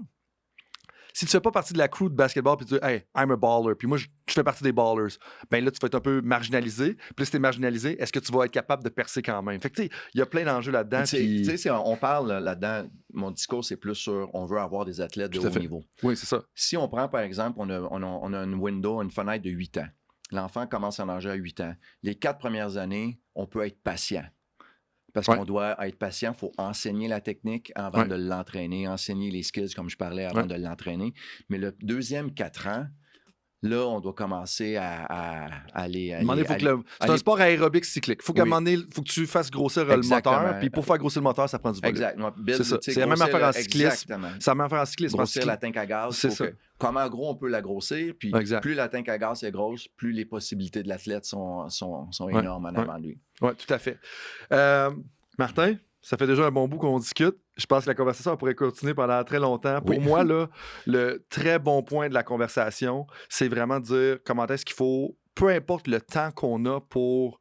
Si tu fais pas partie de la crew de basketball, puis tu dis, hey, I'm a baller, puis moi, je fais partie des ballers, ben là, tu vas être un peu marginalisé. Puis si tu es marginalisé, est-ce que tu vas être capable de percer quand même? Fait que, tu sais, il y a plein d'enjeux là-dedans. Tu sais, on parle là-dedans, mon discours, c'est plus sur, on veut avoir des athlètes de haut niveau. Oui, c'est ça. Si on prend, par exemple, on a une window, une fenêtre de 8 ans. L'enfant commence à nager à 8 ans. Les 4 premières années, on peut être patient. Parce qu'on doit être patient, il faut enseigner la technique avant de l'entraîner, enseigner les skills, comme je parlais, avant de l'entraîner. Mais le deuxième 4 ans, là, on doit commencer à aller... C'est un sport aérobique cyclique. Il faut qu'à un moment donné, faut que tu fasses grossir le moteur. Puis pour faire grossir le moteur, ça prend du volume. Exactement. C'est ça. C'est la même affaire en cyclisme. C'est la même affaire en cyclisme. Grossir la tank à gaz. C'est ça. Comment gros on peut la grossir. Puis plus la tank à gaz est grosse, plus les possibilités de l'athlète sont énormes en avant de lui. Oui, tout à fait. Martin, ça fait déjà un bon bout qu'on discute. Je pense que la conversation pourrait continuer pendant très longtemps. Pour moi, là, le très bon point de la conversation, c'est vraiment de dire comment est-ce qu'il faut, peu importe le temps qu'on a pour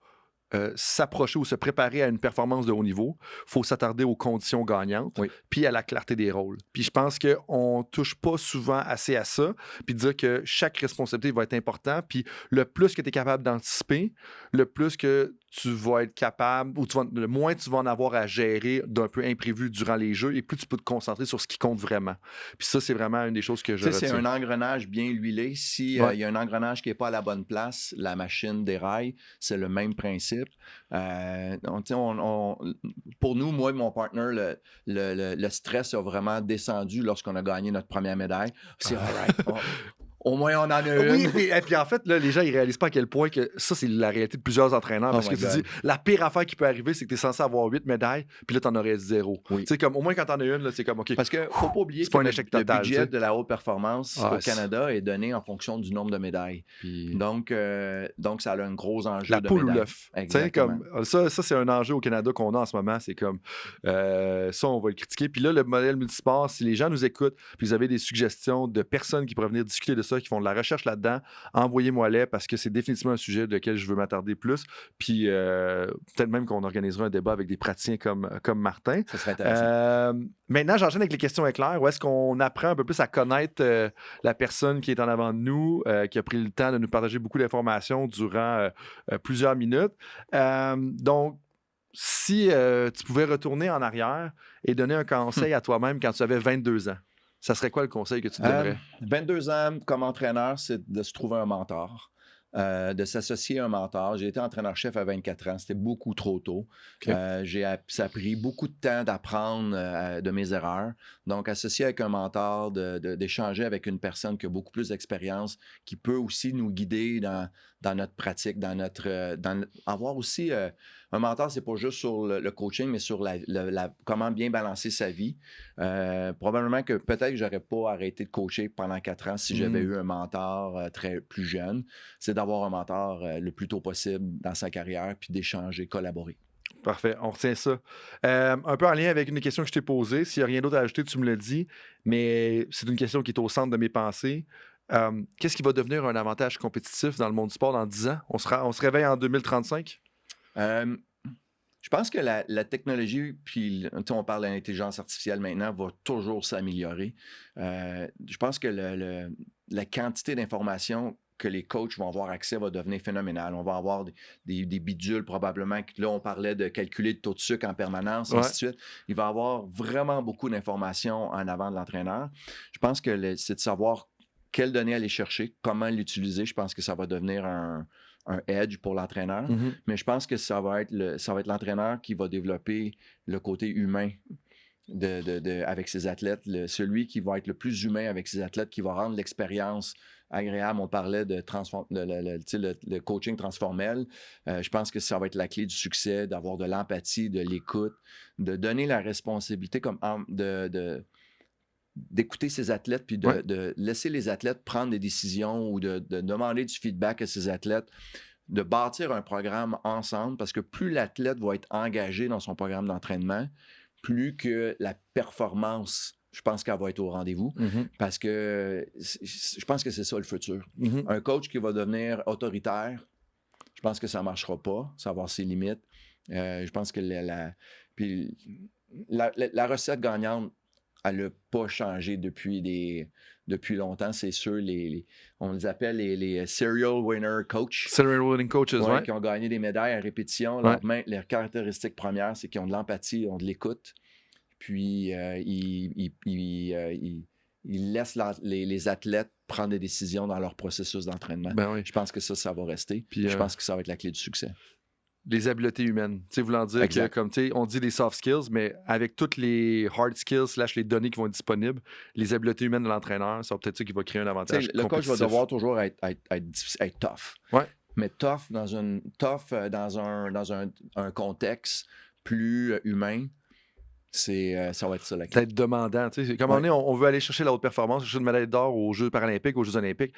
s'approcher ou se préparer à une performance de haut niveau, il faut s'attarder aux conditions gagnantes puis à la clarté des rôles. Puis je pense qu'on ne touche pas souvent assez à ça, puis dire que chaque responsabilité va être importante, puis le plus que tu es capable d'anticiper, le plus que tu vas être capable, ou le moins tu vas en avoir à gérer d'un peu imprévu durant les jeux, et plus tu peux te concentrer sur ce qui compte vraiment. Puis ça, c'est vraiment une des choses que je retiens. C'est un engrenage bien huilé. Si il y a un engrenage qui n'est pas à la bonne place, la machine déraille. C'est le même principe. Pour nous, moi et mon partner, le stress a vraiment descendu lorsqu'on a gagné notre première médaille. C'est all right. Au moins, on en a une. Oui, et puis en fait, là, les gens, ils réalisent pas à quel point que ça, c'est la réalité de plusieurs entraîneurs. Parce que tu dis, la pire affaire qui peut arriver, c'est que tu es censé avoir 8 médailles, puis là, tu en aurais 0. Oui. Tu sais, comme, au moins, quand tu en as une, là, c'est comme, OK. Parce qu'il ne faut pas oublier que le budget de la haute performance au Canada est donné en fonction du nombre de médailles. Puis... Donc, ça a un gros enjeu la de poule médailles. ou l'œuf. Comme, ça, c'est un enjeu au Canada qu'on a en ce moment. C'est comme, ça, on va le critiquer. Puis là, le modèle multisport, si les gens nous écoutent, puis vous avez des suggestions de personnes qui pourraient venir discuter de ça, qui font de la recherche là-dedans, envoyez-moi-les parce que c'est définitivement un sujet lequel je veux m'attarder plus. Puis peut-être même qu'on organisera un débat avec des praticiens comme Martin. Ça serait intéressant. Maintenant, j'enchaîne avec les questions éclairs. Où est-ce qu'on apprend un peu plus à connaître la personne qui est en avant de nous, qui a pris le temps de nous partager beaucoup d'informations durant plusieurs minutes. Donc, si tu pouvais retourner en arrière et donner un conseil à toi-même quand tu avais 22 ans, ça serait quoi le conseil que tu donnerais? 22 ans comme entraîneur, c'est de se trouver un mentor. De s'associer à un mentor. J'ai été entraîneur-chef à 24 ans. C'était beaucoup trop tôt. Okay. Ça a pris beaucoup de temps d'apprendre de mes erreurs. Donc, associer avec un mentor, d'échanger avec une personne qui a beaucoup plus d'expérience, qui peut aussi nous guider dans notre pratique, avoir aussi... un mentor, c'est pas juste sur le coaching, mais sur comment bien balancer sa vie. Probablement que peut-être que j'aurais pas arrêté de coacher pendant 4 ans si j'avais eu un mentor plus jeune. C'est d'avoir un mentor le plus tôt possible dans sa carrière, puis d'échanger, collaborer. Parfait, on retient ça. Un peu en lien avec une question que je t'ai posée, s'il n'y a rien d'autre à ajouter, tu me le dis, mais c'est une question qui est au centre de mes pensées. Qu'est-ce qui va devenir un avantage compétitif dans le monde du sport dans 10 ans? On se réveille en 2035? Je pense que la technologie, puis on parle de l'intelligence artificielle maintenant, va toujours s'améliorer. Je pense que la quantité d'informations que les coachs vont avoir accès va devenir phénoménale. On va avoir des bidules probablement. Là, on parlait de calculer le taux de sucre en permanence, ainsi de suite. Il va y avoir vraiment beaucoup d'informations en avant de l'entraîneur. Je pense que c'est de savoir quelles données aller chercher, comment l'utiliser. Je pense que ça va devenir un edge pour l'entraîneur. Mm-hmm. Mais je pense que ça va être l'entraîneur qui va développer le côté humain avec ses athlètes. Celui qui va être le plus humain avec ses athlètes, qui va rendre l'expérience agréable. On parlait de le coaching transformel. Je pense que ça va être la clé du succès, d'avoir de l'empathie, de l'écoute, de donner la responsabilité d'écouter ses athlètes, puis de laisser les athlètes prendre des décisions ou de demander du feedback à ses athlètes, de bâtir un programme ensemble, parce que plus l'athlète va être engagé dans son programme d'entraînement, plus que la performance, je pense qu'elle va être au rendez-vous, parce que je pense que c'est ça le futur. Un coach qui va devenir autoritaire, je pense que ça ne marchera pas, ça va avoir ses limites. Je pense que la recette gagnante, elle n'a pas changé depuis longtemps. C'est sûr, on les appelle les serial winner coach. Serial winning coaches, oui. Qui ont gagné des médailles à répétition. Leurs caractéristiques premières, c'est qu'ils ont de l'empathie, ils ont de l'écoute. Puis, ils laissent les athlètes prendre des décisions dans leur processus d'entraînement. Je pense que ça va rester. Puis, je pense que ça va être la clé du succès. Les habiletés humaines. Voulant dire que, comme on dit des soft skills, mais avec toutes les hard skills / les données qui vont être disponibles, les habiletés humaines de l'entraîneur, ça va peut-être ça qui va créer un avantage compétitif. Le coach va devoir toujours être tough. Ouais. Mais tough dans un contexte plus humain, ça va être ça la clé. Peut-être demandant. Comme on veut aller chercher la haute performance, chercher une médaille d'or aux Jeux paralympiques, aux Jeux olympiques.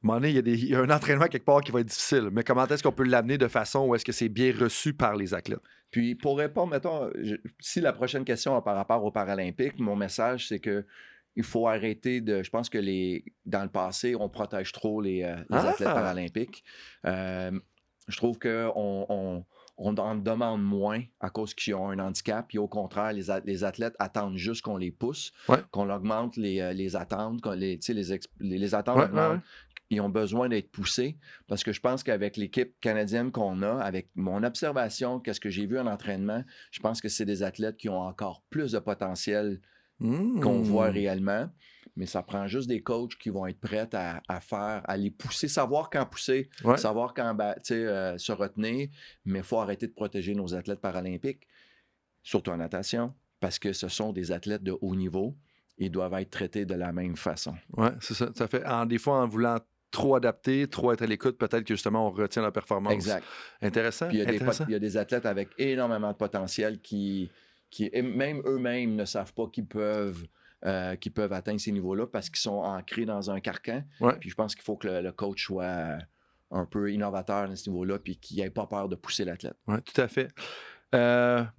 À un moment donné, il y a un entraînement quelque part qui va être difficile. Mais comment est-ce qu'on peut l'amener de façon où est-ce que c'est bien reçu par les athlètes? Puis pour répondre, mettons, si la prochaine question est par rapport aux Paralympiques, mon message, c'est que il faut arrêter je pense que dans le passé, on protège trop les athlètes paralympiques. Je trouve qu'on en demande moins à cause qu'ils ont un handicap. Puis au contraire, les athlètes attendent juste qu'on les pousse, qu'on augmente les attentes, les attentes augmentent ils ont besoin d'être poussés parce que je pense qu'avec l'équipe canadienne qu'on a, avec mon observation, qu'est-ce que j'ai vu en entraînement, je pense que c'est des athlètes qui ont encore plus de potentiel qu'on voit réellement. Mais ça prend juste des coachs qui vont être prêts à les pousser, savoir quand pousser, savoir quand se retenir, mais il faut arrêter de protéger nos athlètes paralympiques, surtout en natation, parce que ce sont des athlètes de haut niveau. Ils doivent être traités de la même façon. Oui, c'est ça. Ça fait, des fois, en voulant trop adapter, trop être à l'écoute, peut-être que justement, on retient la performance. Exact. Intéressant. Puis il y a des athlètes avec énormément de potentiel qui même eux-mêmes ne savent pas qu'ils peuvent atteindre ces niveaux-là parce qu'ils sont ancrés dans un carcan. Ouais. Puis je pense qu'il faut que le coach soit un peu innovateur à ce niveau-là puis qu'il n'ait pas peur de pousser l'athlète. Oui, tout à fait.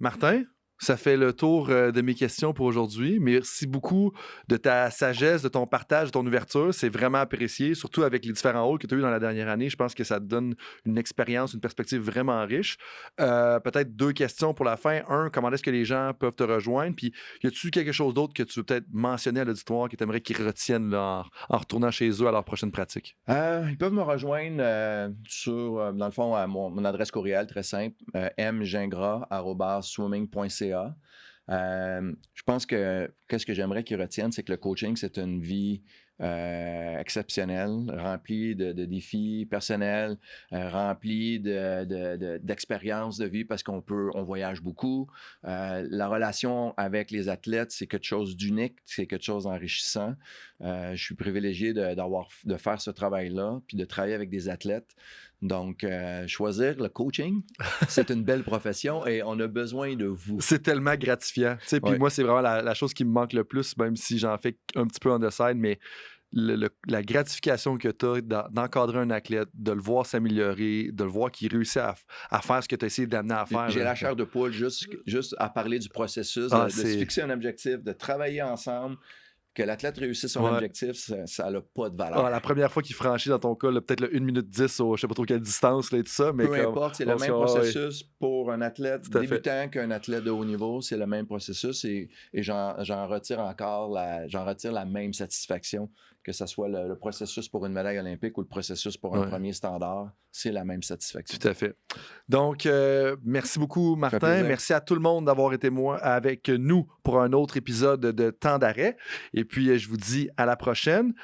Martin, ça fait le tour de mes questions pour aujourd'hui. Merci beaucoup de ta sagesse, de ton partage, de ton ouverture. C'est vraiment apprécié, surtout avec les différents rôles que tu as eu dans la dernière année. Je pense que ça te donne une expérience, une perspective vraiment riche. Peut-être 2 questions pour la fin. 1, comment est-ce que les gens peuvent te rejoindre? Puis, y a-tu quelque chose d'autre que tu veux peut-être mentionner à l'auditoire que tu aimerais qu'ils retiennent là, en retournant chez eux à leur prochaine pratique? Ils peuvent me rejoindre dans le fond, à mon adresse courriel, très simple, mgingras@swimming.ca. Je pense que qu'est-ce que j'aimerais qu'ils retiennent, c'est que le coaching, c'est une vie exceptionnelle, remplie de défis personnels, remplie d'expériences de vie parce qu'on voyage beaucoup. La relation avec les athlètes, c'est quelque chose d'unique, c'est quelque chose d'enrichissant. Je suis privilégié de faire ce travail-là, puis de travailler avec des athlètes. Donc, choisir le coaching, c'est une belle profession et on a besoin de vous. C'est tellement gratifiant. Puis moi, c'est vraiment la chose qui me manque le plus, même si j'en fais un petit peu on the side, mais la gratification que tu as d'encadrer un athlète, de le voir s'améliorer, de le voir qu'il réussit à faire ce que tu as essayé d'amener à faire. J'ai la chair de poule juste à parler du processus, de se fixer un objectif, de travailler ensemble. Que l'athlète réussisse son objectif, ça n'a pas de valeur. La première fois qu'il franchit dans ton cas, peut-être le 1 minute 10 au je ne sais pas trop quelle distance là, et tout ça. Mais peu importe, c'est le même processus pour un athlète débutant qu'un athlète de haut niveau. C'est le même processus et j'en retire la même satisfaction. Que ce soit le processus pour une médaille olympique ou le processus pour un premier standard, c'est la même satisfaction. Tout à fait. Donc, merci beaucoup, Martin. Merci à tout le monde d'avoir été avec nous pour un autre épisode de Temps d'arrêt. Et puis, je vous dis à la prochaine.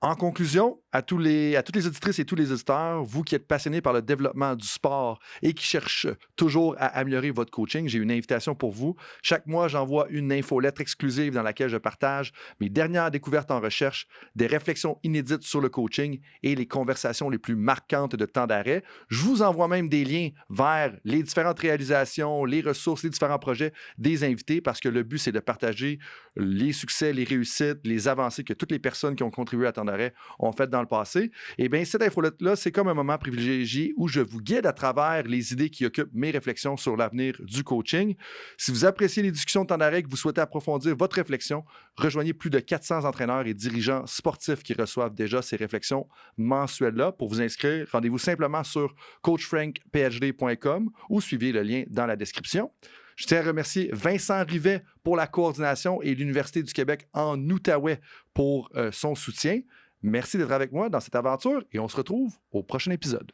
En conclusion, à toutes les auditrices et tous les auditeurs, vous qui êtes passionnés par le développement du sport et qui cherchent toujours à améliorer votre coaching, j'ai une invitation pour vous. Chaque mois, j'envoie une infolettre exclusive dans laquelle je partage mes dernières découvertes en recherche, des réflexions inédites sur le coaching et les conversations les plus marquantes de Temps d'arrêt. Je vous envoie même des liens vers les différentes réalisations, les ressources, les différents projets des invités parce que le but, c'est de partager les succès, les réussites, les avancées que toutes les personnes qui ont contribué à Temps d'arrêt ont fait dans le passé. Et bien, cette infolette-là, c'est comme un moment privilégié où je vous guide à travers les idées qui occupent mes réflexions sur l'avenir du coaching. Si vous appréciez les discussions de Temps d'arrêt et que vous souhaitez approfondir votre réflexion, rejoignez plus de 400 entraîneurs et dirigeants sportifs qui reçoivent déjà ces réflexions mensuelles-là. Pour vous inscrire, rendez-vous simplement sur coachfrankphd.com ou suivez le lien dans la description. Je tiens à remercier Vincent Rivet pour la coordination et l'Université du Québec en Outaouais pour son soutien. Merci d'être avec moi dans cette aventure et on se retrouve au prochain épisode.